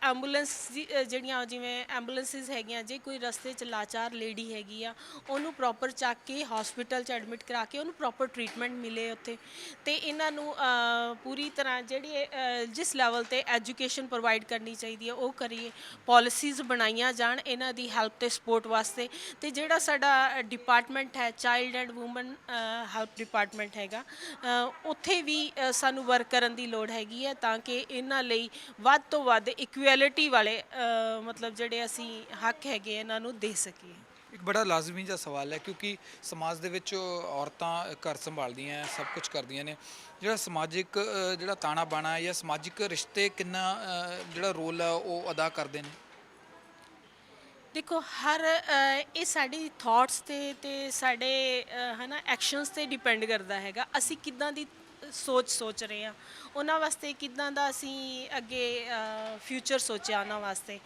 S1: ਐਂਬੂਲੈਂਸ ਜਿਹੜੀਆਂ ਜਿਵੇਂ ਐਂਬੂਲੈਂਸਿਸ ਹੈਗੀਆਂ, ਜੇ ਕੋਈ ਰਸਤੇ 'ਚ ਲਾਚਾਰ ਲੇਡੀ ਹੈਗੀ ਆ ਉਹਨੂੰ ਪ੍ਰੋਪਰ ਚੱਕ ਕੇ ਹਸਪੀਟਲ 'ਚ ਐਡਮਿਟ ਕਰਾ ਕੇ ਉਹਨੂੰ ਪ੍ਰੋਪਰ ਟ੍ਰੀਟਮੈਂਟ ਮਿਲੇ ਉੱਥੇ। ਤੇ ਇਹਨਾਂ ਨੂੰ ਪੂਰੀ ਤਰ੍ਹਾਂ ਜਿਹੜੀ ਜਿਸ ਲੈਵਲ ਤੇ ਐਜੂਕੇਸ਼ਨ ਪ੍ਰੋਵਾਈਡ ਕਰਨੀ ਚਾਹੀਦੀ ਹੈ ਉਹ ਕਰੀਏ। ਪਾਲਿਸੀਜ਼ ਬਣਾਈਆਂ ਜਾਣ ਇਹਨਾਂ ਦੀ ਹੈਲਪ ਤੇ ਸਪੋਰਟ ਵਾਸਤੇ। ਤੇ ਜਿਹੜਾ ਸਾਡਾ ਡਿਪਾਰਟਮੈਂਟ ਹੈ child and woman help department ਹੈਗਾ, ਉੱਥੇ ਵੀ ਸਾਨੂੰ ਵਰਕ ਕਰਨ ਦੀ ਲੋੜ ਹੈਗੀ ਹੈ ਤਾਂ ਕਿ ਇਹਨਾਂ ਲਈ ਵੱਧ ਤੋਂ ਵੱਧ ਇਕੁਐਲਿਟੀ ਵਾਲੇ ਮਤਲਬ ਜਿਹੜੇ ਅਸੀਂ ਹੱਕ ਹੈਗੇ ਇਹਨਾਂ ਨੂੰ ਦੇ ਸਕੀਏ।
S2: ਇੱਕ ਬੜਾ ਲਾਜ਼ਮੀ ਜਿਹਾ ਸਵਾਲ ਹੈ ਕਿਉਂਕਿ ਸਮਾਜ ਦੇ ਵਿੱਚ ਔਰਤਾਂ ਘਰ ਸੰਭਾਲਦੀਆਂ, ਸਭ ਕੁਝ ਕਰਦੀਆਂ ਨੇ। ਜਿਹੜਾ ਸਮਾਜਿਕ ਜਿਹੜਾ ਤਾਣਾ ਬਾਣਾ ਹੈ ਜਾਂ ਸਮਾਜਿਕ ਰਿਸ਼ਤੇ ਕਿੰਨਾ ਜਿਹੜਾ ਰੋਲ ਹੈ ਉਹ ਅਦਾ ਕਰਦੇ ਨੇ?
S1: ਦੇਖੋ, ਹਰ ਇਹ ਸਾਡੀ ਥਾਟਸ ਤੇ ਸਾਡੇ ਹੈ ਨਾ ਐਕਸ਼ਨਸ 'ਤੇ ਡਿਪੈਂਡ ਕਰਦਾ ਹੈਗਾ। ਅਸੀਂ ਕਿੱਦਾਂ ਦੀ ਸੋਚ ਰਹੇ ਹਾਂ, ਉਹਨਾਂ ਵਾਸਤੇ ਕਿੱਦਾਂ ਦਾ ਅਸੀਂ ਅੱਗੇ ਫਿਊਚਰ ਸੋਚਿਆ ਉਹਨਾਂ ਵਾਸਤੇ।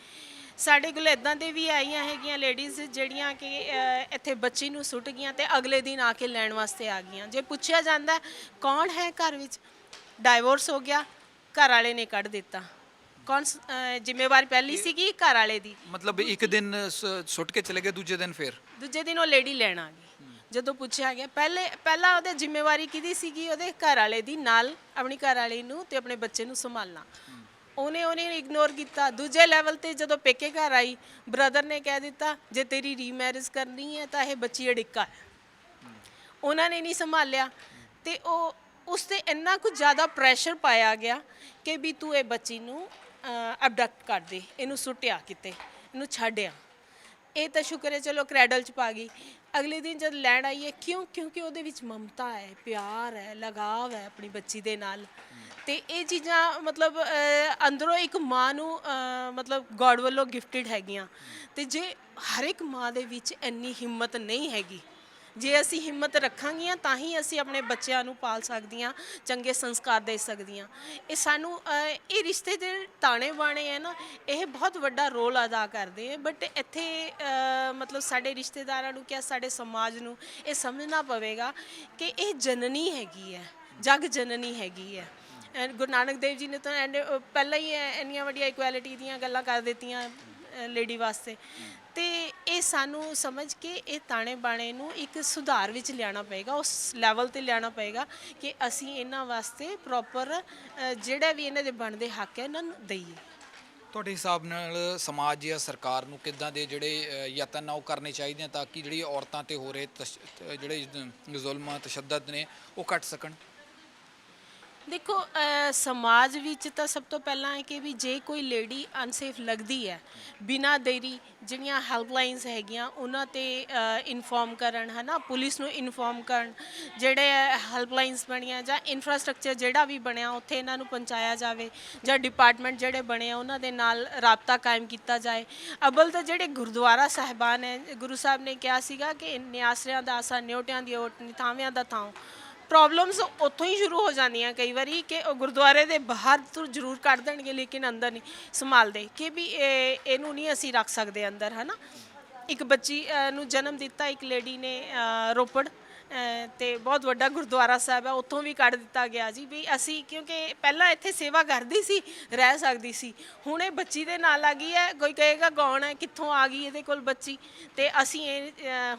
S1: ਸਾਡੇ ਕੋਲ ਇੱਦਾਂ ਦੇ ਵੀ ਆਈਆਂ ਹੈਗੀਆਂ ਲੇਡੀਜ਼ ਜਿਹੜੀਆਂ ਕਿ ਇੱਥੇ ਬੱਚੀ ਨੂੰ ਸੁੱਟ ਗਈਆਂ ਤੇ ਅਗਲੇ ਦਿਨ ਆ ਕੇ ਲੈਣ ਵਾਸਤੇ ਆ ਗਈਆਂ। ਜੇ ਪੁੱਛਿਆ ਜਾਂਦਾ ਕੌਣ ਹੈ ਘਰ ਵਿੱਚ, ਡਾਈਵੋਰਸ ਹੋ ਗਿਆ, ਘਰ ਵਾਲੇ ਨੇ ਕੱਢ ਦਿੱਤਾ, ਕੌਣ ਜ਼ਿੰਮੇਵਾਰੀ ਪਹਿਲੀ ਸੀਗੀ ਘਰ ਵਾਲੇ ਦੀ।
S2: ਮਤਲਬ ਇੱਕ ਦਿਨ ਸੁੱਟ ਕੇ ਚਲੇ ਗਏ, ਦੂਜੇ ਦਿਨ ਉਹ
S1: ਲੇਡੀ ਲੈਣ ਆ ਗਈ। ਜਦੋਂ ਪੁੱਛਿਆ ਗਿਆ ਪਹਿਲਾਂ ਉਹਦੇ ਜ਼ਿੰਮੇਵਾਰੀ ਕਿਹਦੀ ਸੀਗੀ? ਉਹਦੇ ਘਰ ਵਾਲੇ ਦੀ, ਨਾਲ ਆਪਣੀ ਘਰ ਵਾਲੀ ਨੂੰ ਤੇ ਆਪਣੇ ਬੱਚੇ ਨੂੰ ਸੰਭਾਲਣਾ। ਉਹਨੇ ਇਗਨੋਰ ਕੀਤਾ। ਦੂਜੇ ਲੈਵਲ ਤੇ ਜਦੋਂ ਪੇਕੇ ਘਰ ਆਈ, ਬ੍ਰਦਰ ਨੇ ਕਹਿ ਦਿੱਤਾ ਜੇ ਤੇਰੀ ਰੀਮੈਰਿਜ ਕਰਨੀ ਹੈ ਤਾਂ ਇਹ ਬੱਚੀ ਅੜਿੱਕਾ ਹੈ। ਉਹਨਾਂ ਨੇ ਨਹੀਂ ਸੰਭਾਲਿਆ ਤੇ ਉਹ ਉਸ 'ਤੇ ਇੰਨਾ ਕੁ ਜ਼ਿਆਦਾ ਪ੍ਰੈਸ਼ਰ ਪਾਇਆ ਗਿਆ ਕਿ ਵੀ ਤੂੰ ਇਹ ਬੱਚੀ ਨੂੰ ਅਬਡਕਟ ਕਰ ਦੇ, ਇਹਨੂੰ ਸੁੱਟਿਆ ਕਿਤੇ, ਇਹਨੂੰ ਛੱਡਿਆ। ਇਹ ਤਾਂ ਸ਼ੁਕਰ ਹੈ ਚਲੋ ਕ੍ਰੈਡਲ 'ਚ ਪਾ ਗਈ। ਅਗਲੇ ਦਿਨ ਜਦ ਲੈਣ ਆਈਏ ਕਿਉਂਕਿ ਉਹਦੇ ਵਿੱਚ ਮਮਤਾ ਹੈ, ਪਿਆਰ ਹੈ, ਲਗਾਵ ਹੈ ਆਪਣੀ ਬੱਚੀ ਦੇ ਨਾਲ। ਤੇ ਇਹ ਚੀਜ਼ਾਂ ਮਤਲਬ ਅੰਦਰੋਂ ਇੱਕ ਮਾਂ ਨੂੰ ਮਤਲਬ ਗੋਡ ਵੱਲੋਂ ਗਿਫਟਡ ਹੈਗੀਆਂ। ਤੇ ਜੇ ਹਰ ਇੱਕ ਮਾਂ ਦੇ ਵਿੱਚ ਇੰਨੀ ਹਿੰਮਤ ਨਹੀਂ ਹੈਗੀ, ਜੇ ਅਸੀਂ ਹਿੰਮਤ ਰੱਖਾਂਗੀਆਂ ਤਾਂ ਹੀ ਅਸੀਂ ਆਪਣੇ ਬੱਚਿਆਂ ਨੂੰ ਪਾਲ ਸਕਦੀਆਂ, ਚੰਗੇ ਸੰਸਕਾਰ ਦੇ ਸਕਦੀਆਂ। ਇਹ ਸਾਨੂੰ ਇਹ ਰਿਸ਼ਤੇ ਦੇ ਤਾਣੇ ਬਾਣੇ ਹੈ ਨਾ, ਇਹ ਬਹੁਤ ਵੱਡਾ ਰੋਲ ਅਦਾ ਕਰਦੇ ਹੈ। ਬਟ ਇੱਥੇ ਮਤਲਬ ਸਾਡੇ ਰਿਸ਼ਤੇਦਾਰਾਂ ਨੂੰ ਕਿਆ ਸਾਡੇ ਸਮਾਜ ਨੂੰ ਇਹ ਸਮਝਣਾ ਪਵੇਗਾ ਕਿ ਇਹ ਜਨਨੀ ਹੈਗੀ ਹੈ, ਜਗ ਜਨਨੀ ਹੈਗੀ ਹੈ। ਗੁਰੂ ਨਾਨਕ ਦੇਵ ਜੀ ਨੇ ਤਾਂ ਪਹਿਲਾਂ ਹੀ ਇੰਨੀਆਂ ਵੱਡੀਆਂ ਇਕੁਐਲਿਟੀ ਦੀਆਂ ਗੱਲਾਂ ਕਰ ਦਿੱਤੀਆਂ ਲੇਡੀ ਵਾਸਤੇ। ਤੇ ਇਹ ਸਾਨੂੰ ਸਮਝ ਕੇ ਇਹ ਤਾਣੇ ਬਾਣੇ ਨੂੰ ਇੱਕ ਸੁਧਾਰ ਵਿੱਚ ਲਿਆਉਣਾ ਪਏਗਾ, ਉਸ ਲੈਵਲ ਤੇ ਲਿਆਉਣਾ ਪਏਗਾ ਕਿ ਅਸੀਂ ਇਹਨਾਂ ਵਾਸਤੇ ਪ੍ਰੋਪਰ ਜਿਹੜਾ ਵੀ ਇਹਨਾਂ ਦੇ ਬਣਦੇ ਹੱਕ ਹੈ ਇਹਨਾਂ ਨੂੰ ਦਈਏ।
S2: ਤੁਹਾਡੇ ਹਿਸਾਬ ਨਾਲ ਸਮਾਜ ਜਾਂ ਸਰਕਾਰ ਨੂੰ ਕਿੱਦਾਂ ਦੇ ਜਿਹੜੇ ਯਤਨ ਆ ਉਹ ਕਰਨੇ ਚਾਹੀਦੇ ਆ ਤਾਂ ਕਿ ਜਿਹੜੀ ਔਰਤਾਂ ਤੇ ਹੋ ਰਹੇ ਜਿਹੜੇ ਜ਼ੁਲਮ ਤਸ਼ੱਦਦ ਨੇ ਉਹ ਘਟ ਸਕਣ?
S1: ਦੇਖੋ ਸਮਾਜ ਵਿੱਚ ਤਾਂ ਸਭ ਤੋਂ ਪਹਿਲਾਂ ਹੈ ਕਿ ਵੀ ਜੇ ਕੋਈ ਲੇਡੀ ਅਨਸੇਫ ਲੱਗਦੀ ਹੈ, ਬਿਨਾਂ ਦੇਰੀ ਜਿਹੜੀਆਂ ਹੈਲਪਲਾਈਨਸ ਹੈਗੀਆਂ ਉਹਨਾਂ ਤੇ ਇਨਫੋਰਮ ਕਰਨ, ਹੈ ਨਾ, ਪੁਲਿਸ ਨੂੰ ਇਨਫੋਰਮ ਕਰਨ। ਜਿਹੜੇ ਹੈਲਪਲਾਈਨਸ ਬਣੀਆਂ ਜਾਂ ਇਨਫਰਾਸਟ੍ਰਕਚਰ ਜਿਹੜਾ ਵੀ ਬਣਿਆ ਉੱਥੇ ਇਹਨਾਂ ਨੂੰ ਪਹੁੰਚਾਇਆ ਜਾਵੇ, ਜਾਂ ਡਿਪਾਰਟਮੈਂਟ ਜਿਹੜੇ ਬਣੇ ਆ ਉਹਨਾਂ ਦੇ ਨਾਲ ਰਾਬਤਾ ਕਾਇਮ ਕੀਤਾ ਜਾਏ। ਅਬਲ ਤਾਂ ਜਿਹੜੇ ਗੁਰਦੁਆਰਾ ਸਾਹਿਬਾਨ ਹੈ, ਗੁਰੂ ਸਾਹਿਬ ਨੇ ਕਿਹਾ ਸੀਗਾ ਕਿ ਨਿਆਸਰਿਆਂ ਦਾ ਆਸਾ, ਨਿਉਟਿਆਂ ਦੀ ਓਟ, ਥਾਵਿਆਂ ਦਾ ਥਾਂ। ਪ੍ਰੋਬਲਮਸ ਉੱਥੋਂ ਹੀ ਸ਼ੁਰੂ ਹੋ ਜਾਂਦੀਆਂ ਕਈ ਵਾਰੀ ਕਿ ਉਹ ਗੁਰਦੁਆਰੇ ਦੇ ਬਾਹਰ ਤੋਂ ਜ਼ਰੂਰ ਕੱਢ ਦੇਣਗੇ ਲੇਕਿਨ ਅੰਦਰ ਨਹੀਂ ਸੰਭਾਲਦੇ ਕਿ ਵੀ ਇਹਨੂੰ ਨਹੀਂ ਅਸੀਂ ਰੱਖ ਸਕਦੇ ਅੰਦਰ, ਹੈ ਨਾ। ਇੱਕ ਬੱਚੀ ਨੂੰ ਜਨਮ ਦਿੱਤਾ ਇੱਕ ਲੇਡੀ ਨੇ ਰੋਪੜ, ਤੇ ਬਹੁਤ ਵੱਡਾ ਗੁਰਦੁਆਰਾ ਸਾਹਿਬ ਹੈ, ਉੱਥੋਂ ਵੀ ਕੱਢ ਦਿੱਤਾ ਗਿਆ ਜੀ ਵੀ ਅਸੀਂ, ਕਿਉਂਕਿ ਪਹਿਲਾਂ ਇੱਥੇ ਸੇਵਾ ਕਰਦੀ ਸੀ, ਰਹਿ ਸਕਦੀ ਸੀ, ਹੁਣ ਇਹ ਬੱਚੀ ਦੇ ਨਾਲ ਆ ਗਈ ਹੈ। ਕੋਈ ਕਹੇਗਾ ਕੌਣ ਹੈ, ਕਿੱਥੋਂ ਆ ਗਈ ਇਹਦੇ ਕੋਲ ਬੱਚੀ, ਤੇ ਅਸੀਂ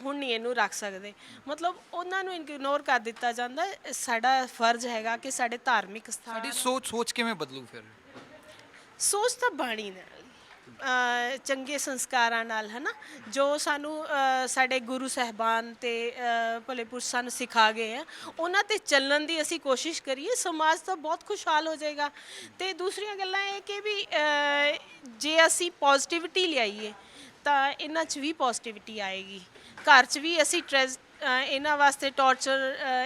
S1: ਹੁਣ ਨਹੀਂ ਇਹਨੂੰ ਰੱਖ ਸਕਦੇ। ਮਤਲਬ ਉਹਨਾਂ ਨੂੰ ਇਗਨੋਰ ਕਰ ਦਿੱਤਾ ਜਾਂਦਾ। ਸਾਡਾ ਫਰਜ਼ ਹੈਗਾ ਕਿ ਸਾਡੇ ਧਾਰਮਿਕ ਸਥਾਨ,
S2: ਸਾਡੀ ਸੋਚ ਕਿਵੇਂ ਬਦਲੂ ਫਿਰ?
S1: ਸੋਚ ਤਾਂ ਬਾਣੀ ਨਾਲ, ਚੰਗੇ ਸੰਸਕਾਰਾਂ ਨਾਲ, ਹੈ ਨਾ, ਜੋ ਸਾਨੂੰ ਸਾਡੇ ਗੁਰੂ ਸਾਹਿਬਾਨ ਤੇ ਭਲੇ ਪੁਰਸ਼ ਸਾਨੂੰ ਸਿਖਾ ਗਏ ਆ, ਉਹਨਾਂ ਤੇ ਚੱਲਣ ਦੀ ਅਸੀਂ ਕੋਸ਼ਿਸ਼ ਕਰੀਏ। ਸਮਾਜ ਤਾਂ ਬਹੁਤ ਖੁਸ਼ਹਾਲ ਹੋ ਜਾਏਗਾ। ਤੇ ਦੂਸਰੀਆਂ ਗੱਲਾਂ ਇਹ ਕਿ ਵੀ ਜੇ ਅਸੀਂ ਪੋਜ਼ਿਟਿਵਿਟੀ ਲਿਆਈਏ ਤਾਂ ਇਹਨਾਂ 'ਚ ਵੀ ਪੋਜ਼ਿਟਿਵਿਟੀ ਆਏਗੀ। ਘਰ 'ਚ ਵੀ ਅਸੀਂ ਇਹਨਾਂ ਵਾਸਤੇ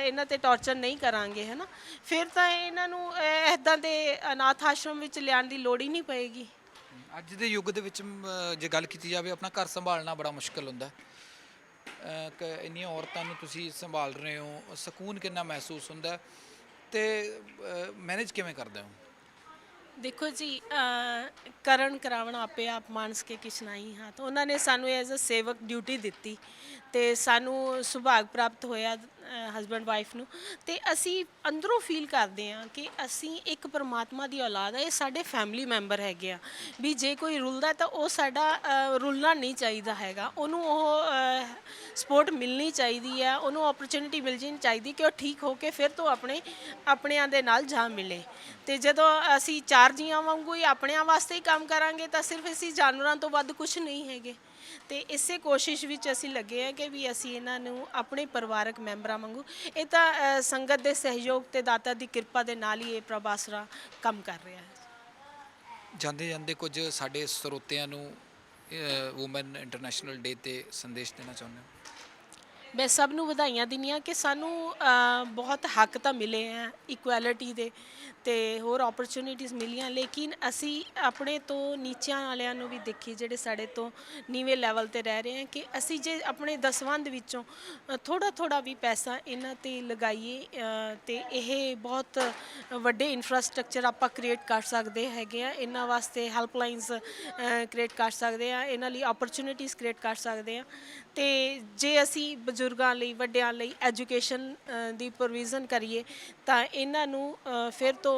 S1: ਇਹਨਾਂ ਤੇ ਟੌਰਚਰ ਨਹੀਂ ਕਰਾਂਗੇ, ਹੈ ਨਾ, ਫਿਰ ਤਾਂ ਇਹਨਾਂ ਨੂੰ ਇੱਦਾਂ ਦੇ ਅਨਾਥ ਆਸ਼ਰਮ ਵਿੱਚ ਲਿਆਉਣ ਦੀ ਲੋੜ ਹੀ ਨਹੀਂ ਪਏਗੀ।
S2: ਅੱਜ ਦੇ ਯੁੱਗ ਦੇ ਵਿੱਚ ਜੇ ਗੱਲ ਕੀਤੀ ਜਾਵੇ, ਆਪਣਾ ਘਰ ਸੰਭਾਲਣਾ ਬੜਾ ਮੁਸ਼ਕਿਲ ਹੁੰਦਾ। ਇੰਨੀਆਂ ਔਰਤਾਂ ਨੂੰ ਤੁਸੀਂ ਸੰਭਾਲ ਰਹੇ ਹੋ, ਸਕੂਨ ਕਿੰਨਾ ਮਹਿਸੂਸ ਹੁੰਦਾ ਤੇ ਮੈਨੇਜ ਕਿਵੇਂ ਕਰਦੇ ਹੋ?
S1: ਦੇਖੋ ਜੀ, ਕਰਾਉਣ ਆਪੇ ਆਪ ਮਾਨਸ ਕੇ ਕਿਛ ਨਹੀਂ ਹਾਂ, ਤਾਂ ਉਹਨਾਂ ਨੇ ਸਾਨੂੰ ਐਜ਼ ਅ ਸੇਵਕ ਡਿਊਟੀ ਦਿੱਤੀ ਤੇ ਸਾਨੂੰ ਸੁਭਾਗ ਪ੍ਰਾਪਤ ਹੋਇਆ ਹਸਬੈਂਡ ਵਾਈਫ ਨੂੰ। ਤੇ ਅਸੀਂ ਅੰਦਰੋਂ ਫੀਲ ਕਰਦੇ ਹਾਂ ਕਿ ਅਸੀਂ ਇੱਕ ਪਰਮਾਤਮਾ ਦੀ ਔਲਾਦ ਹੈ, ਇਹ ਸਾਡੇ ਫੈਮਿਲੀ ਮੈਂਬਰ ਹੈਗੇ ਆ। ਵੀ ਜੇ ਕੋਈ ਰੁਲਦਾ ਤਾਂ ਉਹ ਸਾਡਾ ਰੁਲਣਾ ਨਹੀਂ ਚਾਹੀਦਾ ਹੈਗਾ, ਉਹਨੂੰ ਉਹ ਸਪੋਰਟ ਮਿਲਣੀ ਚਾਹੀਦੀ ਹੈ, ਉਹਨੂੰ ਓਪਰਚੁਨਿਟੀ ਮਿਲ ਜਾਣੀ ਚਾਹੀਦੀ ਕਿ ਉਹ ਠੀਕ ਹੋ ਕੇ ਫਿਰ ਤੋਂ ਆਪਣਿਆਂ ਦੇ ਨਾਲ ਜਾ ਮਿਲੇ। ਤੇ ਜਦੋਂ ਅਸੀਂ ਚਾਰ ਜੀਆਂ ਵਾਂਗੂ ਹੀ ਆਪਣਿਆਂ ਵਾਸਤੇ ਹੀ ਕੰਮ ਕਰਾਂਗੇ ਤਾਂ ਸਿਰਫ ਅਸੀਂ ਜਾਨਵਰਾਂ ਤੋਂ ਵੱਧ ਕੁਝ ਨਹੀਂ ਹੈਗੇ। ਤੇ ਇਸੇ ਕੋਸ਼ਿਸ਼ ਵਿੱਚ ਅਸੀਂ ਲੱਗੇ ਹਾਂ ਕਿ ਵੀ ਅਸੀਂ ਇਹਨਾਂ ਨੂੰ ਆਪਣੇ ਪਰਿਵਾਰਕ ਮੈਂਬਰਾਂ ਵਾਂਗੂ, ਇਹ ਤਾਂ ਸੰਗਤ ਦੇ ਸਹਿਯੋਗ ਤੇ ਦਾਤਾ ਦੀ ਕਿਰਪਾ ਦੇ ਨਾਲ ਹੀ ਇਹ ਪ੍ਰਭ ਆਸਰਾ ਕੰਮ ਕਰ ਰਿਹਾ ਹੈ।
S2: ਜਾਂਦੇ ਜਾਂਦੇ ਕੁਝ ਸਾਡੇ ਸਰੋਤਿਆਂ ਨੂੰ ਵੂਮਨ ਇੰਟਰਨੈਸ਼ਨਲ ਡੇ ਤੇ ਸੰਦੇਸ਼ ਦੇਣਾ ਚਾਹੁੰਦੇ ਹੋ?
S1: ਮੈਂ ਸਭ ਨੂੰ ਵਧਾਈਆਂ ਦਿੰਦੀ ਹਾਂ ਕਿ ਸਾਨੂੰ ਬਹੁਤ ਹੱਕ ਤਾਂ ਮਿਲੇ ਆ ਇਕੁਐਲਿਟੀ ਦੇ ਤੇ ਹੋਰ ਓਪਰਚੁਨਿਟੀਜ਼ ਮਿਲੀਆਂ, ਲੇਕਿਨ ਅਸੀਂ ਆਪਣੇ ਤੋਂ ਨੀਚਿਆਂ ਵਾਲਿਆਂ ਨੂੰ ਵੀ ਦੇਖੀ, ਜਿਹੜੇ ਸਾਡੇ ਤੋਂ ਨੀਵੇਂ ਲੈਵਲ ਤੇ ਰਹਿ ਰਹੇ ਆ, ਕਿ ਅਸੀਂ ਜੇ ਆਪਣੇ ਦਸਵੰਧ ਵਿੱਚੋਂ ਥੋੜਾ ਵੀ ਪੈਸਾ ਇਹਨਾਂ ਤੇ ਲਗਾਈਏ ਤੇ ਇਹ ਬਹੁਤ ਵੱਡੇ ਇਨਫਰਾਸਟ੍ਰਕਚਰ ਆਪਾਂ ਕ੍ਰੀਏਟ ਕਰ ਸਕਦੇ ਹੈਗੇ ਆ। ਇਹਨਾਂ ਵਾਸਤੇ ਹੈਲਪਲਾਈਨਸ ਕ੍ਰੀਏਟ ਕਰ ਸਕਦੇ ਆ, ਇਹਨਾਂ ਲਈ ਓਪਰਚੁਨਿਟੀਜ਼ ਕ੍ਰੀਏਟ ਕਰ ਸਕਦੇ ਆ। ਤੇ ਜੇ ਅਸੀਂ ਬਜ਼ੁਰਗਾਂ ਲਈ, ਵੱਡਿਆਂ ਲਈ ਐਜੂਕੇਸ਼ਨ ਦੀ ਪ੍ਰੋਵੀਜ਼ਨ ਕਰੀਏ ਤਾਂ ਇਹਨਾਂ ਨੂੰ ਫਿਰ ਤੋਂ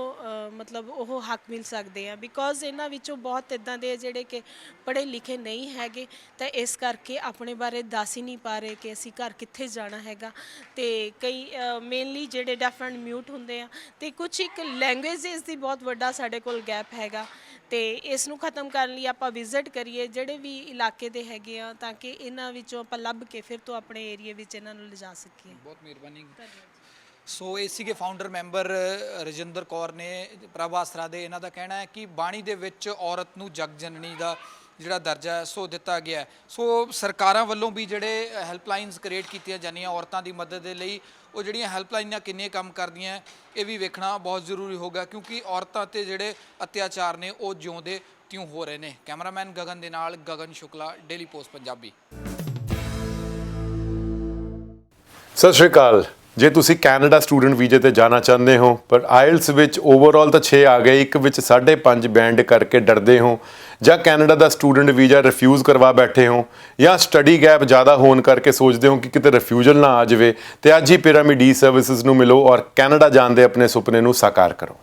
S1: ਮਤਲਬ ਉਹ ਹੱਕ ਮਿਲ ਸਕਦੇ ਆ। ਬਿਕੋਜ਼ ਇਹਨਾਂ ਵਿੱਚੋਂ ਬਹੁਤ ਇੱਦਾਂ ਦੇ ਜਿਹੜੇ ਕਿ ਪੜ੍ਹੇ ਲਿਖੇ ਨਹੀਂ ਹੈਗੇ, ਤਾਂ ਇਸ ਕਰਕੇ ਆਪਣੇ ਬਾਰੇ ਦੱਸ ਹੀ ਨਹੀਂ ਪਾ ਰਹੇ ਕਿ ਅਸੀਂ ਘਰ ਕਿੱਥੇ ਜਾਣਾ ਹੈਗਾ। ਤੇ ਕਈ ਮੇਨਲੀ ਜਿਹੜੇ ਡੈਫ ਐਂਡ ਮਿਊਟ ਹੁੰਦੇ ਆ, ਤੇ ਕੁਝ ਇੱਕ ਲੈਂਗੁਏਜਸ ਦੀ ਬਹੁਤ ਵੱਡਾ ਸਾਡੇ ਕੋਲ ਗੈਪ ਹੈਗਾ। ਤੇ ਇਸ ਨੂੰ ਖਤਮ ਕਰਨ ਲਈ ਆਪਾਂ ਵਿਜ਼ਿਟ ਕਰੀਏ ਜਿਹੜੇ ਵੀ ਇਲਾਕੇ ਦੇ ਹੈਗੇ ਆ, ਤਾਂ ਕਿ ਇਹਨਾਂ ਵਿੱਚੋਂ ਆਪਾਂ ਲੱਭ ਕੇ ਫਿਰ ਤੋਂ ਆਪਣੇ ਏਰੀਆ ਵਿੱਚ ਇਹਨਾਂ ਨੂੰ ਲਿਜਾ ਸਕੀਏ।
S2: ਬਹੁਤ ਮਿਹਰਬਾਨੀ। ਸੋ ਇਹ ਸੀਗੇ ਫਾਊਂਡਰ ਮੈਂਬਰ ਰਜਿੰਦਰ ਕੌਰ ਨੇ ਪ੍ਰਭ ਆਸਰਾ ਦੇ। ਇਹਨਾਂ ਦਾ ਕਹਿਣਾ ਹੈ ਕਿ ਬਾਣੀ ਦੇ ਵਿੱਚ ਔਰਤ ਨੂੰ ਜਗ ਜਨਨੀ ਦਾ ਜਿਹੜਾ ਦਰਜਾ ਹੈ ਸੋ ਦਿੱਤਾ ਗਿਆ ਹੈ। ਸੋ ਸਰਕਾਰਾਂ ਵੱਲੋਂ ਵੀ ਜਿਹੜੇ ਹੈਲਪਲਾਈਨਸ ਕ੍ਰੀਏਟ ਕੀਤੀਆਂ ਜਾਂਦੀਆਂ ਔਰਤਾਂ ਦੀ ਮਦਦ ਦੇ ਲਈ, ਉਹ ਜਿਹੜੀਆਂ ਹੈਲਪਲਾਈਨਾਂ ਕਿੰਨੇ ਕੰਮ ਕਰਦੀਆਂ ਇਹ ਵੀ ਵੇਖਣਾ ਬਹੁਤ ਜ਼ਰੂਰੀ ਹੋਗਾ, ਕਿਉਂਕਿ ਔਰਤਾਂ ਤੇ ਜਿਹੜੇ ਅਤਿਆਚਾਰ ਨੇ ਉਹ ਜਿਉਂਦੇ ਤਿਉਂ ਹੋ ਰਹੇ ਨੇ। ਕੈਮਰਾਮੈਨ ਗਗਨ ਦੇ ਨਾਲ ਗਗਨ ਸ਼ੁਕਲਾ, ਡੇਲੀ ਪੋਸਟ ਪੰਜਾਬੀ।
S3: ਸਤਿ ਸ਼੍ਰੀ ਅਕਾਲ। ਜੇ ਤੁਸੀਂ ਕੈਨੇਡਾ ਸਟੂਡੈਂਟ ਵੀਜ਼ੇ ਤੇ ਜਾਣਾ ਚਾਹੁੰਦੇ ਹੋ ਪਰ ਆਇਲਸ ਵਿੱਚ ਓਵਰਆਲ ਤਾਂ 6 ਆ ਗਏ, ਇੱਕ ਵਿੱਚ 5.5 ਬੈਂਡ ਕਰਕੇ ਡਰਦੇ ਹੋ, ਜਾਂ ਕੈਨੇਡਾ ਦਾ ਸਟੂਡੈਂਟ ਵੀਜ਼ਾ ਰਿਫਿਊਜ਼ ਕਰਵਾ ਬੈਠੇ ਹੋ, ਜਾਂ ਸਟੱਡੀ ਗੈਪ ਜ਼ਿਆਦਾ ਹੋਣ ਕਰਕੇ ਸੋਚਦੇ ਹੋ ਕਿ ਕਿਤੇ ਰਿਫਿਊਜ਼ਲ ਨਾ ਆ ਜਾਵੇ, ਤੇ ਅੱਜ ਹੀ ਪਿਰਾਮਿਡ ਈ ਸਰਵਿਸਿਜ਼ ਨੂੰ ਮਿਲੋ ਔਰ ਕੈਨੇਡਾ ਜਾਣ ਦੇ ਆਪਣੇ ਸੁਪਨੇ ਨੂੰ ਸਾਕਾਰ ਕਰੋ।